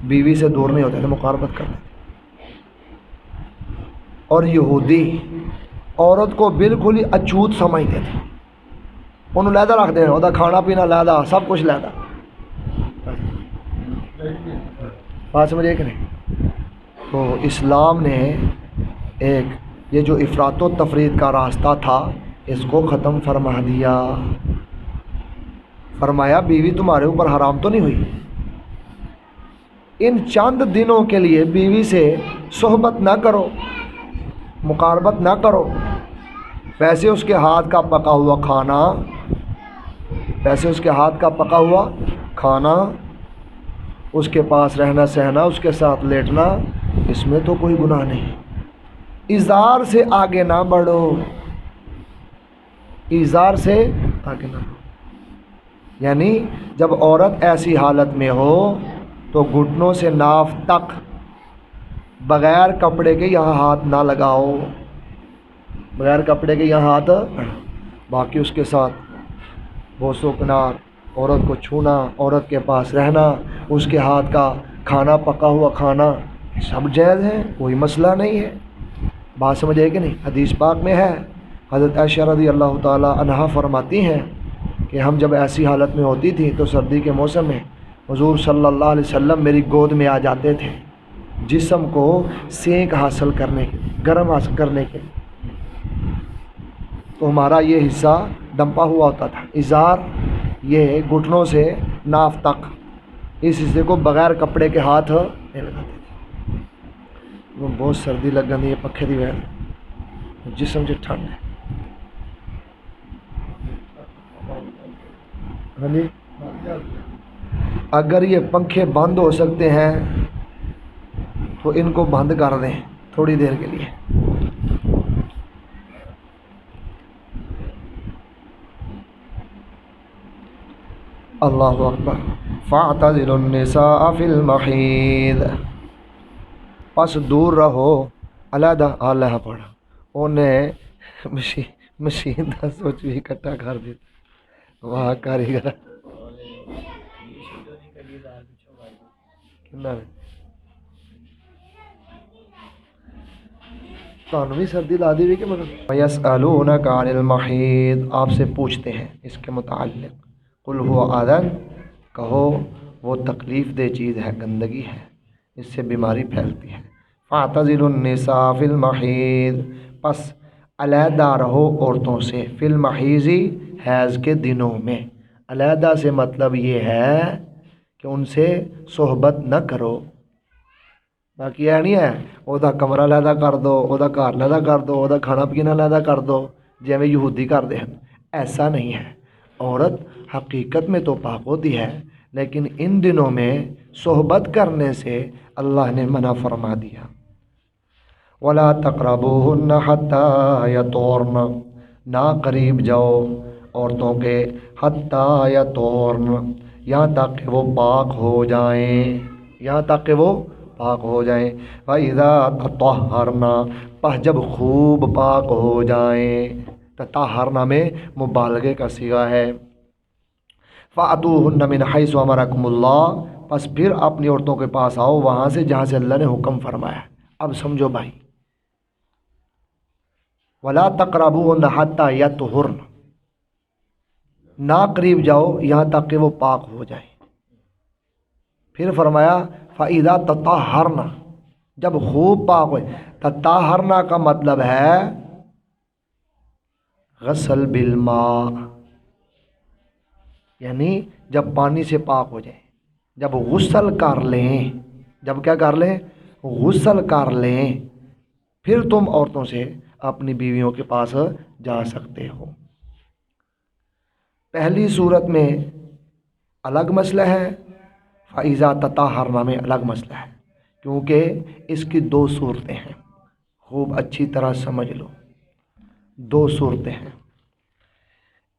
بیوی سے دور نہیں ہوتے تھے، مقاربت کرتے تھے۔ اور یہودی عورت کو بالکل ہی اچھوت سمجھتے تھے، انہوں علیحدہ رکھتے ہیں، وہ کھانا پینا علیحدہ، سب کچھ علیحدہ۔ بات سمجھے کہ نہیں؟ تو اسلام نے ایک یہ جو افراط و تفرید کا راستہ تھا اس کو ختم فرما دیا، فرمایا بیوی تمہارے اوپر حرام تو نہیں ہوئی، ان چند دنوں کے لیے بیوی سے صحبت نہ کرو، مقاربت نہ کرو، ویسے اس کے ہاتھ کا پکا ہوا کھانا، ویسے اس کے ہاتھ کا پکا ہوا کھانا، اس کے پاس رہنا سہنا، اس کے ساتھ لیٹنا، اس میں تو کوئی گناہ نہیں۔ ازار سے آگے نہ بڑھو، ازار سے آگے نہ بڑھو، یعنی جب عورت ایسی حالت میں ہو تو گھٹنوں سے ناف تک بغیر کپڑے کے یہاں ہاتھ نہ لگاؤ، بغیر کپڑے کے یہاں ہاتھ، باقی اس کے ساتھ بوس و کنار، عورت کو چھونا، عورت کے پاس رہنا، اس کے ہاتھ کا کھانا، پکا ہوا کھانا، سب جائز ہے، کوئی مسئلہ نہیں ہے۔ بات سمجھے کہ نہیں؟ حدیث پاک میں ہے، حضرت عائشہ رضی اللہ تعالی عنہا فرماتی ہیں کہ ہم جب ایسی حالت میں ہوتی تھی تو سردی کے موسم میں حضور صلی اللہ علیہ وسلم میری گود میں آ جاتے تھے، جسم کو سینک حاصل کرنے کے، گرم حاصل کرنے کے۔ تو ہمارا یہ حصہ دمپا ہوا ہوتا تھا. ازار یہ گھٹنوں سے ناف تک، اس حصے کو بغیر کپڑے کے ہاتھ نہیں لگاتے تھے. وہ بہت سردی لگ گئی ہے پکھے دی وجہ جسم سے ٹھنڈ ہے. ہاں جی، اگر یہ پنکھے بند ہو سکتے ہیں تو ان کو بند کر دیں تھوڑی دیر کے لیے. اللہ اکبر. فاعتزلوا النساء فی المحیض، پس دور رہو علیحدہ اللہ پڑھ انہیں مشین کا سوچ بھی اکٹھا کر دیتا. واہ کاریگر بھی سردی لا دی ہوئی کہ مطلب. یسألونک عن المحیض، آپ سے پوچھتے ہیں اس کے متعلق. قل هو اذن، کہو وہ تکلیف دہ چیز ہے، گندگی ہے، اس سے بیماری پھیلتی ہے. فاعتزلوا النساء فی المحیض، پس علیحدہ رہو عورتوں سے، فی المحیض حیض کے دنوں میں. علیحدہ سے مطلب یہ ہے کہ ان سے صحبت نہ کرو. باقی یہ نہیں ہے وہ کمرہ علیحدہ کر دو، وہ گھر علیحدہ کر دو، وہ کھانا پینا علیحدہ کر دو جی میں یہودی کرتے ہیں. ایسا نہیں ہے. عورت حقیقت میں تو پاک ہوتی ہے، لیکن ان دنوں میں صحبت کرنے سے اللہ نے منع فرما دیا. وَلَا تَقْرَبُوهُنَّ حَتَّى يَطْهُرْنَ، نہ قریب جاؤ عورتوں کے، حَتَّى يَطْهُرْنَ، یہاں تک کہ وہ پاک ہو جائیں، یہاں تک کہ وہ پاک ہو جائیں. وَإِذَا تَطَهَّرْنَ، پس جب خوب پاک ہو جائیں. تطہرنا میں مبالغے کا صیغہ ہے. فَأْتُوهُنَّ مِنْ حَيْثُ أَمَرَكُمُ اللَّهُ، پس پھر اپنی عورتوں کے پاس آؤ وہاں سے جہاں سے اللہ نے حکم فرمایا. اب سمجھو بھائی، وَلَا تَقْرَبُوهُنَّ حَتَّى يَطْهُرْنَ، نہ قریب جاؤ یہاں تک کہ وہ پاک ہو جائیں. پھر فرمایا فَإِذَا تَطَهَّرْنَ، جب خوب پاک ہوئے. تطہرنا کا مطلب ہے غسل بالماء، یعنی جب پانی سے پاک ہو جائیں، جب غسل کر لیں، جب کیا کر لیں؟ غسل کر لیں، پھر تم عورتوں سے اپنی بیویوں کے پاس جا سکتے ہو. پہلی صورت میں الگ مسئلہ ہے، فَإِذَا تَطَهَّرْنَ میں الگ مسئلہ ہے، کیونکہ اس کی دو صورتیں ہیں. خوب اچھی طرح سمجھ لو، دو صورتیں ہیں.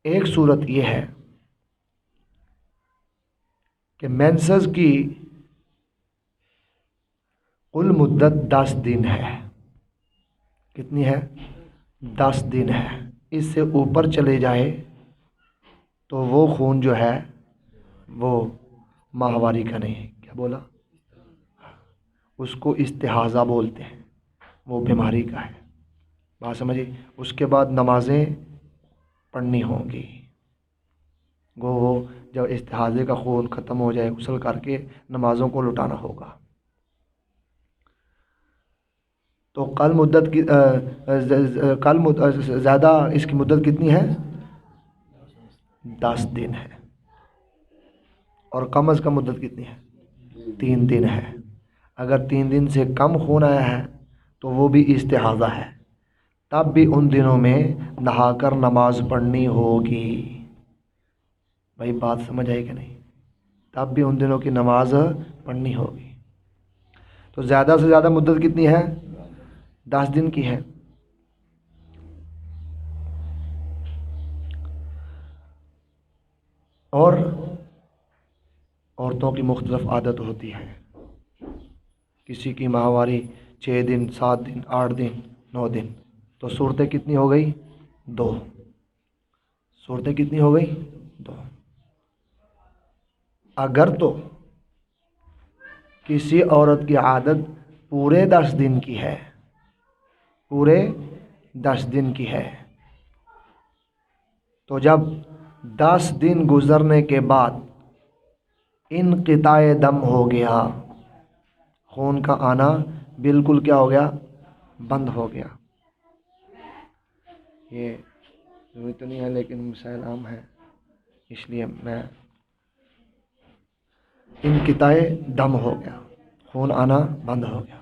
ایک صورت یہ ہے کہ مینسز کی کل مدت 10 دن ہے. کتنی ہے؟ 10 دن ہے. اس سے اوپر چلے جائے تو وہ خون جو ہے وہ ماہواری کا نہیں ہے. کیا بولا؟ اس کو استحاضہ بولتے ہیں، وہ بیماری کا ہے. بات سمجھے؟ اس کے بعد نمازیں پڑھنی ہوں گی. گو وہ جب استحاضے کا خون ختم ہو جائے غسل کر کے نمازوں کو لٹانا ہوگا. تو کل مدت کی زیادہ اس کی مدت کتنی ہے؟ 10 دن ہے. اور کم از کم مدت کتنی ہے؟ 3 دن ہے. اگر 3 دن سے کم خون آیا ہے تو وہ بھی استحاضہ ہے، تب بھی ان دنوں میں نہا کر نماز پڑھنی ہوگی. بھائی بات سمجھ آئی کہ نہیں؟ تب بھی ان دنوں کی نماز پڑھنی ہوگی. تو زیادہ سے زیادہ مدت کتنی ہے؟ 10 دن کی ہے. اور عورتوں کی مختلف عادت ہوتی ہے. کسی کی ماہواری 6 دن، 7 دن، 8 دن، 9 دن. تو صورتیں کتنی ہو گئی؟ 2. صورتیں کتنی ہو گئی؟ 2. اگر تو کسی عورت کی عادت پورے 10 دن کی ہے، پورے 10 دن کی ہے، تو جب 10 دن گزرنے کے بعد انقطاع دم ہو گیا، خون کا آنا بالکل کیا ہو گیا؟ بند ہو گیا. یہ ضروری تو نہیں ہے لیکن مسائل عام ہیں، اس لیے میں انقطاع دم ہو گیا، خون آنا بند ہو گیا۔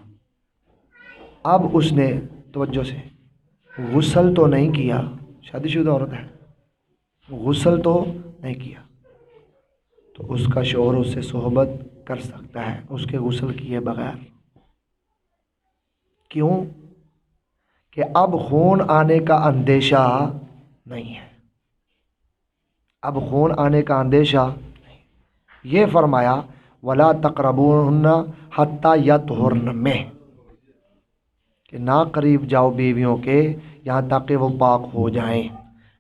اب اس نے توجہ سے غسل تو نہیں کیا، شادی شدہ عورت ہے، غسل تو نہیں کیا، تو اس کا شوہر اس سے صحبت کر سکتا ہے اس کے غسل کیے بغیر۔ کیوں؟ کہ اب خون آنے کا اندیشہ نہیں ہے، اب خون آنے کا اندیشہ نہیں۔ یہ فرمایا وَلَا تَقْرَبُوهُنَّ حَتَّى يَطْهُرْنَ میں، کہ نہ قریب جاؤ بیویوں کے یہاں تک کہ وہ پاک ہو جائیں،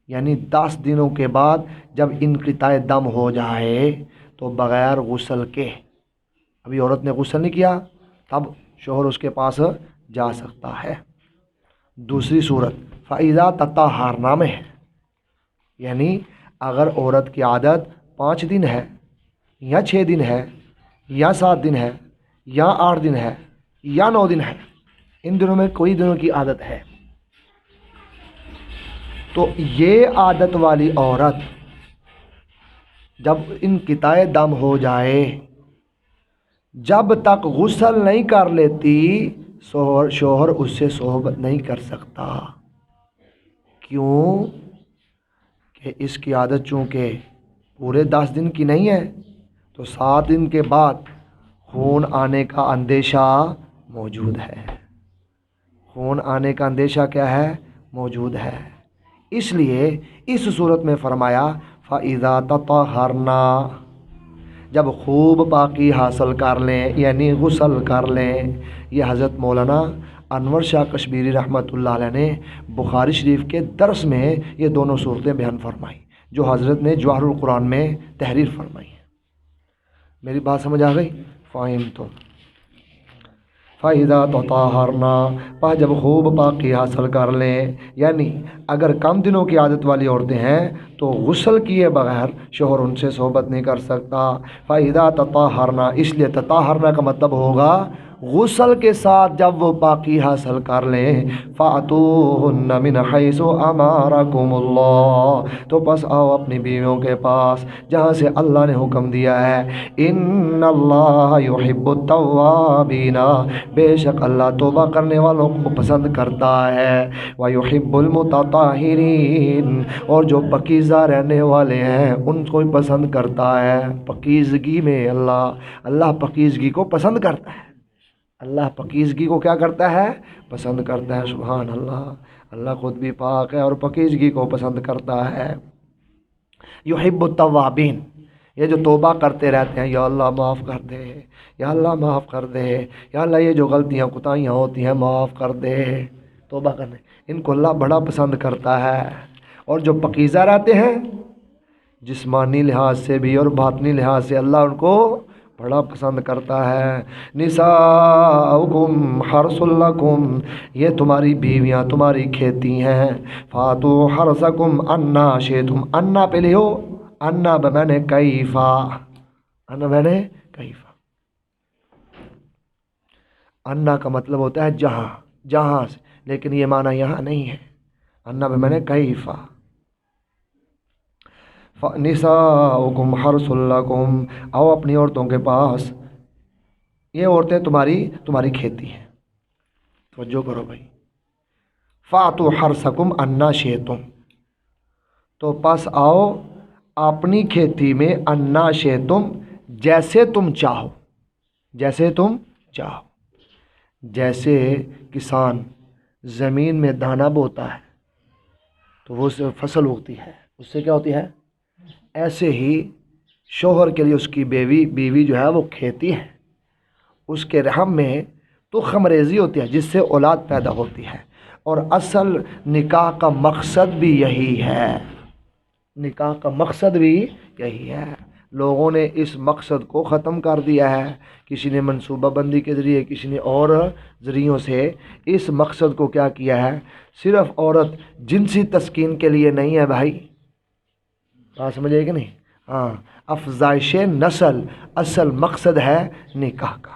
یعنی 10 دنوں کے بعد جب انقطاع دم ہو جائے تو بغیر غسل کے، ابھی عورت نے غسل نہیں کیا تب شوہر اس کے پاس جا سکتا ہے۔ دوسری صورت فَإِذَا تَطَهَّرْنَ میں، یعنی اگر عورت کی عادت 5 دن ہے یا 6 دن ہے یا 7 دن ہے یا 8 دن ہے یا 9 دن ہے، ان دنوں میں کوئی دنوں کی عادت ہے، تو یہ عادت والی عورت جب انقطاع دم ہو جائے، جب تک غسل نہیں کر لیتی شوہر اس سے صحبت نہیں کر سکتا۔ کیوں؟ کہ اس کی عادت چونکہ پورے 10 دن کی نہیں ہے، تو 7 دن کے بعد خون آنے کا اندیشہ موجود ہے، خون آنے کا اندیشہ کیا ہے؟ موجود ہے۔ اس لیے اس صورت میں فرمایا فَإِذَا تَطَهَّرْنَ، جب خوب پاکی حاصل کر لیں یعنی غسل کر لیں۔ یہ حضرت مولانا انور شاہ کشمیری رحمۃ اللہ علیہ نے بخاری شریف کے درس میں یہ دونوں صورتیں بیان فرمائی جو حضرت نے جواہر القرآن میں تحریر فرمائی ہے۔ میری بات سمجھ آ گئی؟ فاہم تو فَإِذَا تَطَهَّرْنَ، پس جب خوب پاکی حاصل کر لیں، یعنی اگر کم دنوں کی عادت والی عورتیں ہیں تو غسل کیے بغیر شوہر ان سے صحبت نہیں کر سکتا۔ فَإِذَا تَطَهَّرْنَ، اس لیے تطہرنا کا مطلب ہوگا غسل کے ساتھ جب وہ پاکی حاصل کر لیں، فَأْتُوهُنَّ مِنْ حَيْثُ أَمَرَكُمُ اللَّهُ، تو پس آؤ اپنی بیویوں کے پاس جہاں سے اللہ نے حکم دیا ہے۔ إِنَّ اللَّهَ يُحِبُّ التَّوَّابِينَ، بے شک اللہ توبہ کرنے والوں کو پسند کرتا ہے، وَيُحِبُّ الْمُتَطَهِّرِينَ، اور جو پاکیزہ رہنے والے ہیں ان کو پسند کرتا ہے۔ پاکیزگی میں اللہ پاکیزگی کو پسند کرتا ہے، اللہ پاکیزگی کو کیا کرتا ہے؟ پسند کرتا ہے۔ سبحان اللہ، اللہ خود بھی پاک ہے اور پاکیزگی کو پسند کرتا ہے۔ یحب التوابین، یہ جو توبہ کرتے رہتے ہیں، یا اللہ معاف کر دے، یا اللہ معاف کر دے، یا اللہ یہ جو غلطیاں کوتاہیاں ہوتی ہیں معاف کر دے، توبہ کرنے، ان کو اللہ بڑا پسند کرتا ہے۔ اور جو پاکیزہ رہتے ہیں جسمانی لحاظ سے بھی اور باطنی لحاظ سے، اللہ ان کو بڑا پسند کرتا ہے۔ نساؤکم حرث لکم، یہ تمہاری بیویاں تمہاری کھیتی ہیں۔ فاتو حرثکم انا شئتم، انا پہ لہو، انا بمعنی کیفا، انا بمعنی کیفا، انا کا مطلب ہوتا ہے جہاں، جہاں سے، لیکن یہ معنی یہاں نہیں ہے، انا بمعنی کیفا۔ نساؤکم حرث لکم، آؤ اپنی عورتوں کے پاس، یہ عورتیں تمہاری کھیتی ہیں، توجہ کرو بھائی۔ فاتو حرثکم انا شئتم، تو پس آؤ اپنی کھیتی میں، انا شئتم، جیسے تم چاہو، جیسے تم چاہو۔ جیسے کسان زمین میں دانا بوتا ہے تو وہ سے فصل اگتی ہے، اس سے کیا ہوتی ہے؟ ایسے ہی شوہر کے لیے اس کی بیوی جو ہے وہ کھیتی ہے، اس کے رحم میں تو خمریزی ہوتی ہے جس سے اولاد پیدا ہوتی ہے، اور اصل نکاح کا مقصد بھی یہی ہے، نکاح کا مقصد بھی یہی ہے۔ لوگوں نے اس مقصد کو ختم کر دیا ہے، کسی نے منصوبہ بندی کے ذریعے، کسی نے اور ذریعوں سے اس مقصد کو کیا کیا ہے؟ صرف عورت جنسی تسکین کے لیے نہیں ہے بھائی، بات سمجھے کہ نہیں؟ ہاں، افزائش نسل اصل مقصد ہے نکاح کا۔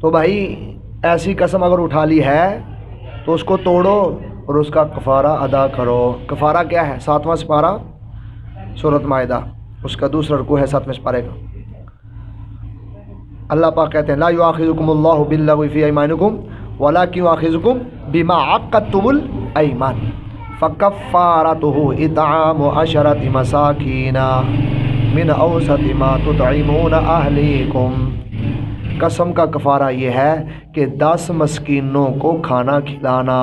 تو بھائی ایسی قسم اگر اٹھا لی ہے تو اس کو توڑو اور اس کا کفارہ ادا کرو۔ کفارہ کیا ہے؟ 7واں سپارہ سورۃ مائدہ، اس کا دوسرا رکوع ہے 7ویں سپارے کا۔ اللہ پاک کہتے ہیں لا یؤاخذکم اللہ باللغو فی ایمانکم ولکن یؤاخذکم بما عقدتم الایمان فکفارتہ اطعام 10 مساکین من اوسط ما تطعمون اہلیکم۔ قسم کا کفارہ یہ ہے کہ 10 مسکینوں کو کھانا کھلانا،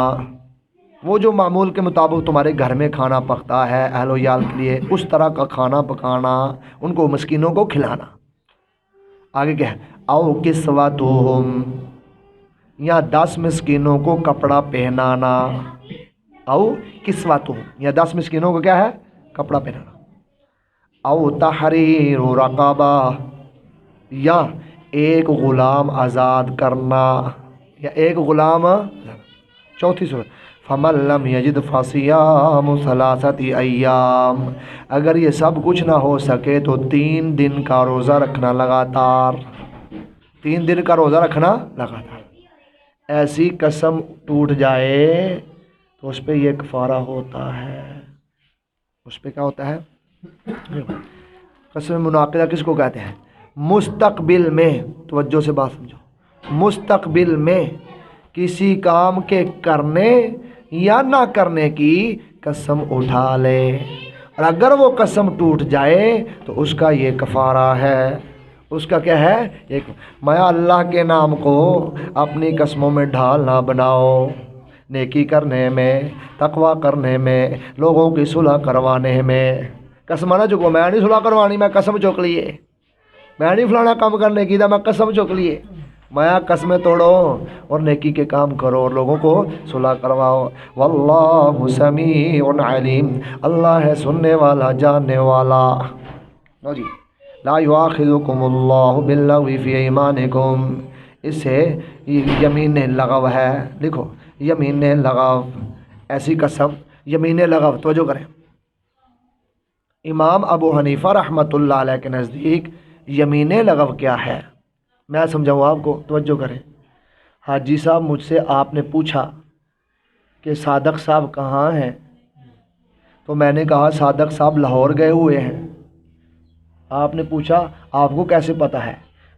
وہ جو معمول کے مطابق تمہارے گھر میں کھانا پکتا ہے اہل و عیال کے لیے، اس طرح کا کھانا پکانا، ان کو مسکینوں کو کھلانا۔ آگے کیا ہے؟ او کسوتہم، یا 10 مسکینوں کو کپڑا پہنانا۔ او کسوتہم، یا 10 مسکینوں کو کیا ہے؟ کپڑا پہنانا۔ او تحریر رقبہ، یا ایک غلام آزاد کرنا، یا ایک غلام۔ چوتھی صورت فمن لم یجد فصیام 3 ایام، اگر یہ سب کچھ نہ ہو سکے تو 3 دن کا روزہ رکھنا لگاتار، 3 دن کا روزہ رکھنا لگاتار۔ ایسی قسم ٹوٹ جائے تو اس پہ یہ کفارہ ہوتا ہے۔ اس پہ کیا ہوتا ہے؟ قسم منعقدہ کس کو کہتے ہیں؟ مستقبل میں، توجہ سے بات سمجھو، مستقبل میں کسی کام کے کرنے یا نہ کرنے کی قسم اٹھا لے، اور اگر وہ قسم ٹوٹ جائے تو اس کا یہ کفارہ ہے۔ اس کا کیا ہے؟ ایک میں اللہ کے نام کو اپنی قسموں میں ڈھال نہ بناؤ، نیکی کرنے میں، تقوی کرنے میں، لوگوں کی صلح کروانے میں قسم نہ چکو، میں نہیں صلح کروانی، میں قسم چک لیے، میں نہیں فلانا کام کرنے کی تھا، میں قسم چک لیے۔ میں قسمیں توڑو اور نیکی کے کام کرو اور لوگوں کو صلح کرواؤ۔ واللہ سمیع علیم، اللہ ہے سننے والا جاننے والا۔ لو جی، لا یؤاخذکم اللہ باللغو فی ایمانکم، اس سے یمین لغو ہے، لکھو یمین لغو، ایسی قسم یمین لغو۔ توجہ کریں، امام ابو حنیفہ رحمۃ اللہ علیہ کے نزدیک یمین لغو کیا ہے؟ میں سمجھاؤں آپ کو، توجہ کریں۔ حاجی صاحب مجھ سے آپ نے پوچھا کہ صادق صاحب کہاں ہیں، تو میں نے کہا صادق صاحب لاہور گئے ہوئے ہیں۔ آپ نے پوچھا آپ کو کیسے پتہ ہے؟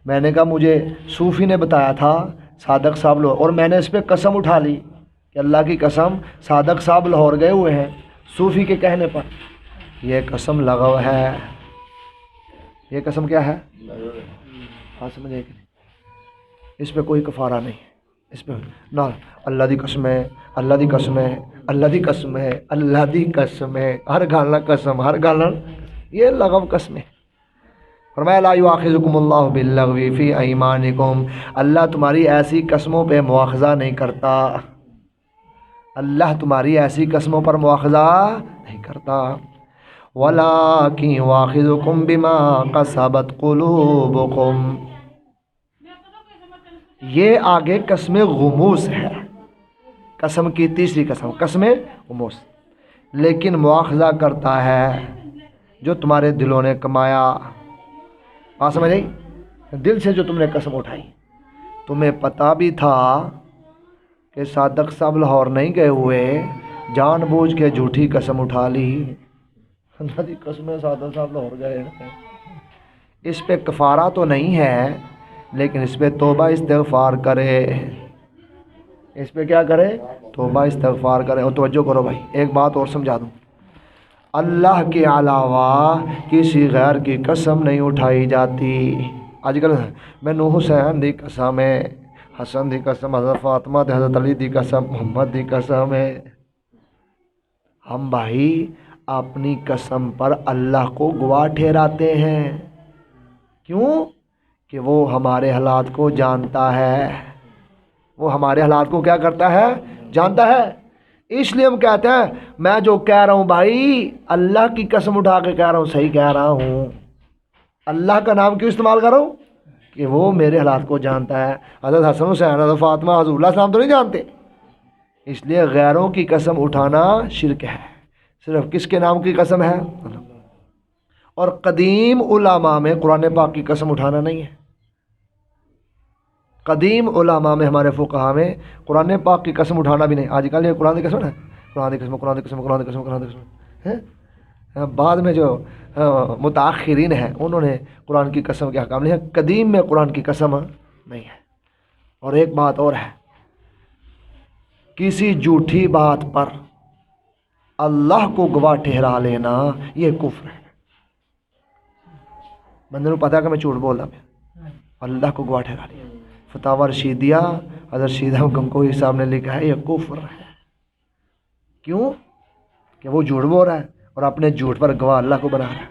میں نے کہا مجھے صوفی نے بتایا تھا صادق صاحب لاہور، اور میں نے اس پہ قسم اٹھا لی کہ اللہ کی قسم صادق صاحب لاہور گئے ہوئے ہیں صوفی کے کہنے پر۔ یہ قسم لغو ہے، یہ قسم کیا ہے؟ ہاں سمجھے کہ نہیں؟ اس پہ کوئی کفارہ نہیں، اس پہ نہ اللہ دی قسم ہے، اللہ دی قسم ہے، اللہ دی قسم ہے، اللہ دی قسم ہے، ہر گالنا قسم، ہر گالنا، یہ لغو قسم ہے۔ فرمایا لا یؤاخذکم اللہ باللغو فی ایمانکم، اللہ تمہاری ایسی قسموں پہ مواخذہ نہیں کرتا، اللہ تمہاری ایسی قسموں پر مواخذہ نہیں کرتا۔ وَلَٰكِن يُؤَاخِذُكُم بِمَا كَسَبَتْ قُلُوبُكُم، یہ آگے قسم غموس ہے، قسم کی تیسری قسم قسم غموس، لیکن مواخذہ کرتا ہے جو تمہارے دلوں نے کمایا۔ بات سمجھ آئی؟ دل سے جو تم نے قسم اٹھائی، تمہیں پتہ بھی تھا کہ صادق صاحب لاہور نہیں گئے ہوئے، جان بوجھ کے جھوٹی قسم اٹھا لی، اللہ دی قسم صادق صاحب لاہور گئے ہیں۔ اس پہ کفارہ تو نہیں ہے، لیکن اس پہ توبہ استغفار کرے، اس پہ کیا کرے؟ توبہ استغفار کرے۔ اور توجہ کرو بھائی، ایک بات اور سمجھا دوں، اللہ کے علاوہ کسی غیر کی قسم نہیں اٹھائی جاتی۔ آج کل میں نو حسین دی قسم ہے، حسن دی قسم، حضرت فاطمہ دی، حضرت علی دی قسم، محمد دی قسم ہے۔ ہم بھائی اپنی قسم پر اللہ کو گواہ ٹھہراتے ہیں، کیوں؟ کہ وہ ہمارے حالات کو جانتا ہے، وہ ہمارے حالات کو کیا کرتا ہے؟ جانتا ہے۔ اس لیے ہم کہتے ہیں میں جو کہہ رہا ہوں بھائی اللہ کی قسم اٹھا کے کہہ رہا ہوں، صحیح کہہ رہا ہوں۔ اللہ کا نام کیوں استعمال کرو؟ کہ وہ میرے حالات کو جانتا ہے۔ حضرت حسن حسین، حضرت فاطمہ، حضور اللہ السلام تو نہیں جانتے، اس لیے غیروں کی قسم اٹھانا شرک ہے۔ صرف کس کے نام کی قسم ہے؟ اور قدیم علماء میں قرآن پاک کی قسم اٹھانا نہیں ہے۔ قدیم علماء میں ہمارے فقہا میں قرآن پاک کی قسم اٹھانا بھی نہیں۔ آج کل یہ قرآن کی قسم ہے، قرآن کی قسم، قرآن کی قسم، قرآن کی قسم، قرآن کی قسم ہے۔ بعد میں جو متاخرین ہیں انہوں نے قرآن کی قسم کے حکام لیا، قدیم میں قرآن کی قسم نہیں ہے۔ اور ایک بات اور ہے، کسی جھوٹی بات پر اللہ کو گواہ ٹھہرا لینا یہ کفر ہے۔ بندے کو پتا کہ میں جھوٹ بول رہا ہوں، اللہ کو گواہ ٹھہرا لیا۔ فتاوی رشیدیہ حضرت شیدہ گنگوہی صاحب نے لکھا ہے یہ کفر ہے۔ کیوں؟ کہ وہ جھوٹ بول رہا ہے اور اپنے جھوٹ پر گواہ اللہ کو بنا رہا ہے۔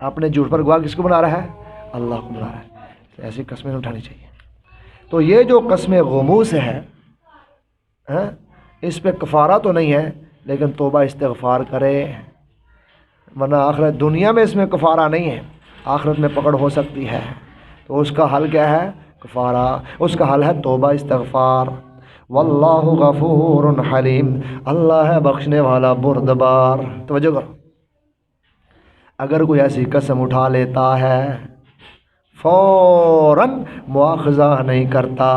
اپنے جھوٹ پر گواہ کس کو بنا رہا ہے؟ اللہ کو بنا رہا ہے۔ ایسی قسمیں اٹھانی چاہیے۔ تو یہ جو قسم غموس ہے اس پہ کفارہ تو نہیں ہے، لیکن توبہ استغفار کرے، ورنہ آخرت دنیا میں اس میں کفارہ نہیں ہے، آخرت میں پکڑ ہو سکتی ہے۔ تو اس کا حل کیا ہے؟ کفارہ۔ اس کا حل ہے توبہ استغفار۔ واللہ غفور حلیم، اللہ ہے بخشنے والا بردبار۔ توجہ کرو، اگر کوئی ایسی قسم اٹھا لیتا ہے فوراً مواخذہ نہیں کرتا،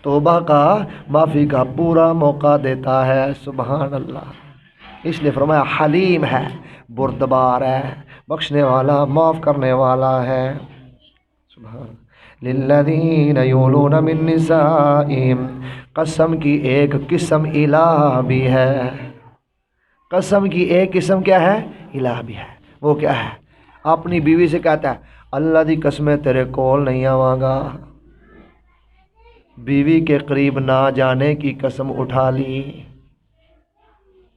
توبہ کا معافی کا پورا موقع دیتا ہے۔ سبحان اللہ۔ اس لیے فرمایا حلیم ہے، بردبار ہے، بخشنے والا، معاف کرنے والا ہے۔ سبحان للذین یولون من نسائہم، قسم کی ایک قسم الہ بھی ہے۔ قسم کی ایک قسم کیا ہے؟ الہ بھی ہے۔ وہ کیا ہے؟ اپنی بیوی سے کہتا ہے اللہ دی قسم تیرے کول نہیں آواں گا۔ بیوی کے قریب نہ جانے کی قسم اٹھا لی۔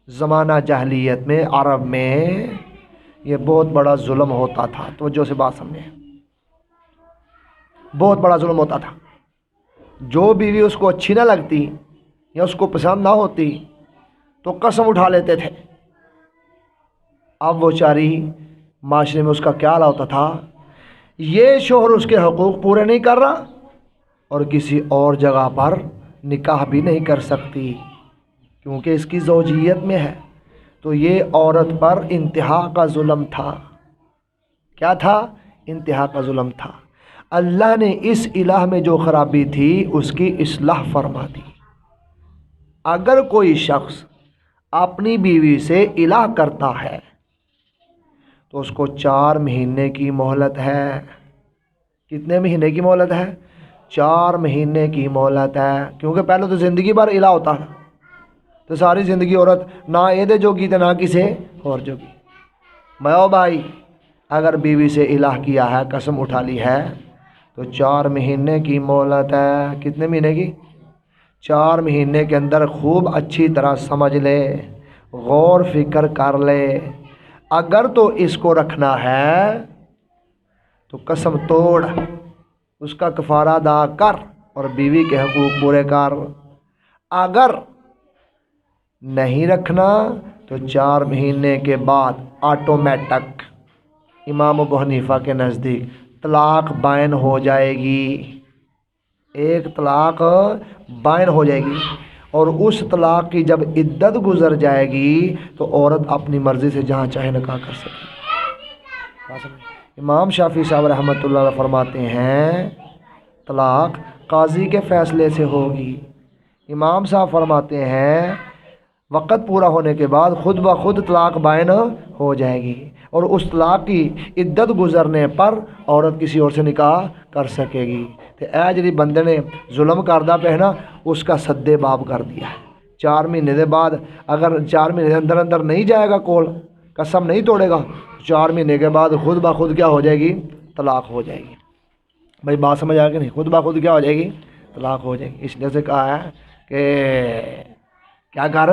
زمانہ جاہلیت میں عرب میں یہ بہت بڑا ظلم ہوتا تھا۔ توجہ سے بات سمجھیں، بہت بڑا ظلم ہوتا تھا۔ جو بیوی اس کو اچھی نہ لگتی یا اس کو پسند نہ ہوتی تو قسم اٹھا لیتے تھے۔ اب وہ چاری معاشرے میں اس کا کیا حال ہوتا تھا، یہ شوہر اس کے حقوق پورے نہیں کر رہا اور کسی اور جگہ پر نکاح بھی نہیں کر سکتی کیونکہ اس کی زوجیت میں ہے۔ تو یہ عورت پر انتہا کا ظلم تھا۔ کیا تھا؟ انتہا کا ظلم تھا۔ اللہ نے اس الہ میں جو خرابی تھی اس کی اصلاح فرما دی۔ اگر کوئی شخص اپنی بیوی سے الہ کرتا ہے تو اس کو 4 مہینے کی مہلت ہے۔ کتنے مہینے کی مہلت ہے؟ 4 مہینے کی مہلت ہے، کیونکہ پہلے تو زندگی بھر الہ ہوتا تھا، تو ساری زندگی عورت نہ ایدے جوگی تھے نہ کسے اور جوگی۔ میں بھائی اگر بیوی سے الہ کیا ہے، قسم اٹھا لی ہے تو 4 مہینے کی مہلت ہے۔ کتنے مہینے کی؟ 4 مہینے کے اندر خوب اچھی طرح سمجھ لے، غور فکر کر لے۔ اگر تو اس کو رکھنا ہے تو قسم توڑ، اس کا کفارہ ادا کر اور بیوی کے حقوق پورے کر۔ اگر نہیں رکھنا تو 4 مہینے کے بعد آٹومیٹک امام ابو حنیفہ کے نزدیک طلاق بائن ہو جائے گی۔ ایک طلاق بائن ہو جائے گی، اور اس طلاق کی جب عدت گزر جائے گی تو عورت اپنی مرضی سے جہاں چاہے نکاح کر سکے۔ امام شافعی صاحب رحمۃ اللہ علیہ فرماتے ہیں طلاق قاضی کے فیصلے سے ہوگی۔ امام صاحب فرماتے ہیں وقت پورا ہونے کے بعد خود بخود طلاق بائن ہو جائے گی، اور اس طلاق کی عدت گزرنے پر عورت کسی اور سے نکاح کر سکے گی۔ تو اے جڑی بندے نے ظلم کردہ پہنا اس کا سدے باب کر دیا ہے۔ 4 مہینے کے بعد اگر 4 مہینے اندر اندر نہیں جائے گا کول، قسم نہیں توڑے گا، 4 مہینے کے بعد خود بخود کیا ہو جائے گی؟ طلاق ہو جائے گی۔ بھائی بات سمجھ آ کہ نہیں؟ خود بخود کیا ہو جائے گی؟ طلاق ہو جائے گی۔ اس لیے سے کہا ہے کہ کیا کر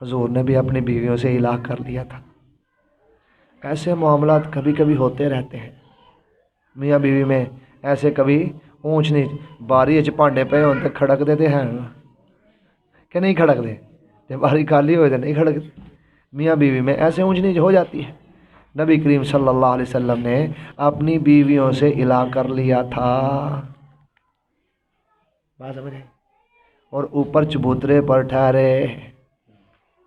حضور نے بھی اپنی بیویوں سے الہ کر لیا تھا۔ ایسے معاملات کبھی کبھی ہوتے رہتے ہیں میاں بیوی میں، ایسے کبھی اونچ نیچ باری پانڈے پہ ہوتے کھڑک دیتے ہیں کہ نہیں کھڑک دے، جب باری خالی ہوئے تو نہیں کھڑکتے۔ میاں بیوی میں ایسے اونچ نیچ ہو جاتی ہے۔ نبی کریم صلی اللہ علیہ وسلم نے اپنی بیویوں سے الہ کر لیا تھا، بات سمجھے، اور اوپر چبوترے پر ٹھہرے۔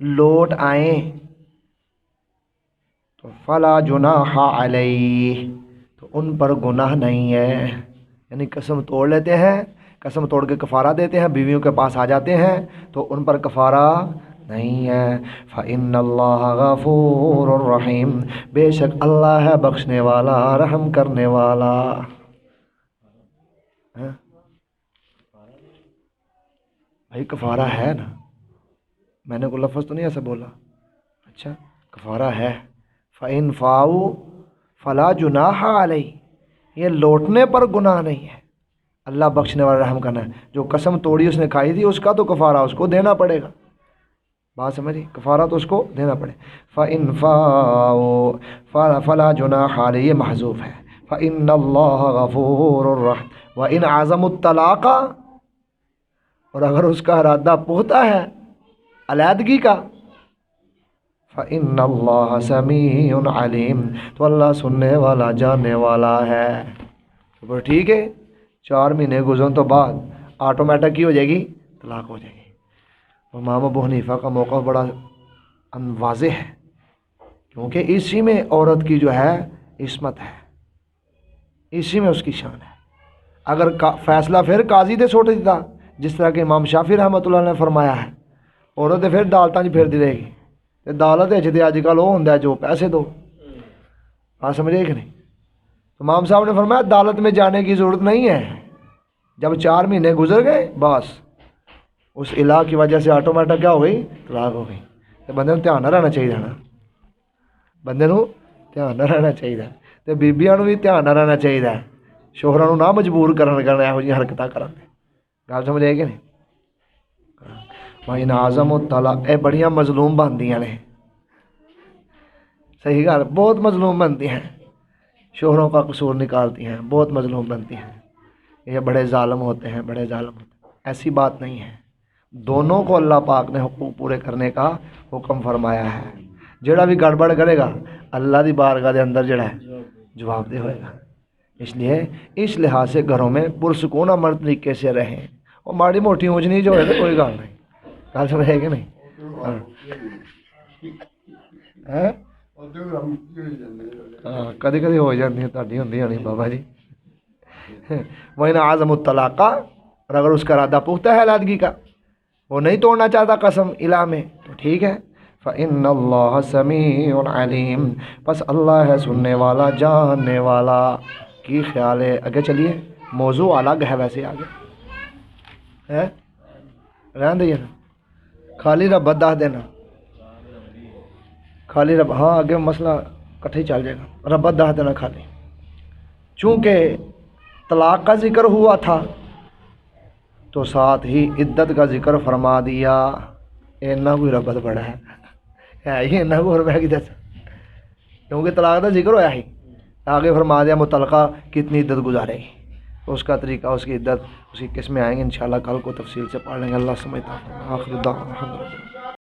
لوٹ آئیں تو فلا جناح علیہ، تو ان پر گناہ نہیں ہے. یعنی قسم توڑ لیتے ہیں، قسم توڑ کے کفارہ دیتے ہیں، بیویوں کے پاس آ جاتے ہیں تو ان پر کفارہ نہیں ہے. فإن اللہ غفور الرحیم، بے شک اللہ ہے بخشنے والا رحم کرنے والا. بھائی کفارہ ہے نا، میں نے کوئی لفظ تو نہیں ایسا بولا. اچھا کفارہ ہے. فإن فاؤ فلا جناح علیہ، یہ لوٹنے پر گناہ نہیں ہے. اللہ بخشنے والا رحم کرنا ہے. جو قسم توڑی اس نے کھائی تھی، اس کا تو کفارہ اس کو دینا پڑے گا. بات سمجھی؟ کفارہ تو اس کو دینا پڑے. فإن فاؤ فلا جناح علیہ، یہ محذوف ہے. فإن اللہ غفور الرحیم. وإن عزموا الطلاق، اور اگر اس کا ارادہ پختہ ہے علیحدگی کا، فإن اللہ سمیع علیم، تو اللہ سننے والا جاننے والا ہے. تو ٹھیک ہے، 4 مہینے گزرنے تو بعد آٹومیٹک کی ہو جائے گی، طلاق ہو جائے گی. امام ابو حنیفہ کا موقف بڑا واضح ہے، کیونکہ اسی میں عورت کی جو ہے عصمت ہے، اسی میں اس کی شان ہے. اگر فیصلہ پھر قاضی دے چھوڑ دیتا، جس طرح کہ امام شافعی رحمۃ اللہ نے فرمایا ہے، عورت پھر عدالتاں پھرتی رہے گی. عدالت تے اج کل وہ ہوندا ہے جو پیسے دو. آپ سمجھے کہ نہیں؟ امام صاحب نے فرمایا عدالت میں جانے کی ضرورت نہیں ہے. جب 4 مہینے گزر گئے، بس اس الہ کی وجہ سے آٹومیٹک کیا ہو گئی؟ طلاق ہو گئی. تو بندے کو دھیان نہ رہنا چاہیے نا، بندے کو دھیان نہ رہنا چاہیے. تو بیبیاں بھی دھیان نہ رہنا چاہیے، شوہراں نوں نہ مجبور کرن یہو جی حرکتاں کرن. گل سمجھ آئی کہ نہیں؟ وَإِنْ عَزَمُوا الطَّلَاقَ، اے بڑیاں مظلوم بندیاں نے. صحیح گل، بہت مظلوم بنتی ہیں، شوہروں کا قصور نکالتی ہیں، بہت مظلوم بنتی ہیں. یہ بڑے ظالم ہوتے ہیں، بڑے ظالم ہوتے ہیں. ایسی بات نہیں ہے. دونوں کو اللہ پاک نے حقوق پورے کرنے کا حکم فرمایا ہے. جڑا بھی گڑبڑ کرے گا اللہ دی بارگاہ دے اندر جڑا ہے جواب دہ ہوئے گا. اس لیے اس لحاظ سے گھروں میں پرسکون امن طریقے سے رہیں. اور ماڑی موٹی اونچ نیچ ہوئے تو کوئی گل نہیں. گل سمجھ ہے کہ نہیں؟ ہاں کدی کدی ہو جاتی تاری ہوندی نہیں بابا جی. وَإِنْ عَزَمُوا الطَّلَاقَ، اور اگر اس کا ارادہ پختہ ہے علیحدگی کا، وہ نہیں توڑنا چاہتا قسم الہ میں، تو ٹھیک ہے. فإن اللہ سمیع علیم، بس اللہ ہے سننے والا جاننے والا. کی خیال ہے؟ آگے چلیے، موضوع الگ ہے ویسے. آگے ہے رہن دئیے نا، خالی ربط دس دینا، خالی رب. ہاں آگے مسئلہ کٹھے چل جائے گا، ربط دس دینا خالی. چونکہ طلاق کا ذکر ہوا تھا تو ساتھ ہی عدت کا ذکر فرما دیا. اینا کوئی ربط بڑا ہے ہی اینا کو فرمایا کی دس، کیونکہ طلاق کا ذکر ہوا ہی آگے فرما دیا متعلقہ کتنی عدت گزارے گی. اس کا طریقہ، اس کی عدت، اس کی قسمیں آئیں گے انشاءاللہ، کل کو تفصیل سے پڑھ لیں گے. اللہ سمجھتا ہے. آخر دعوانا الحمدللہ.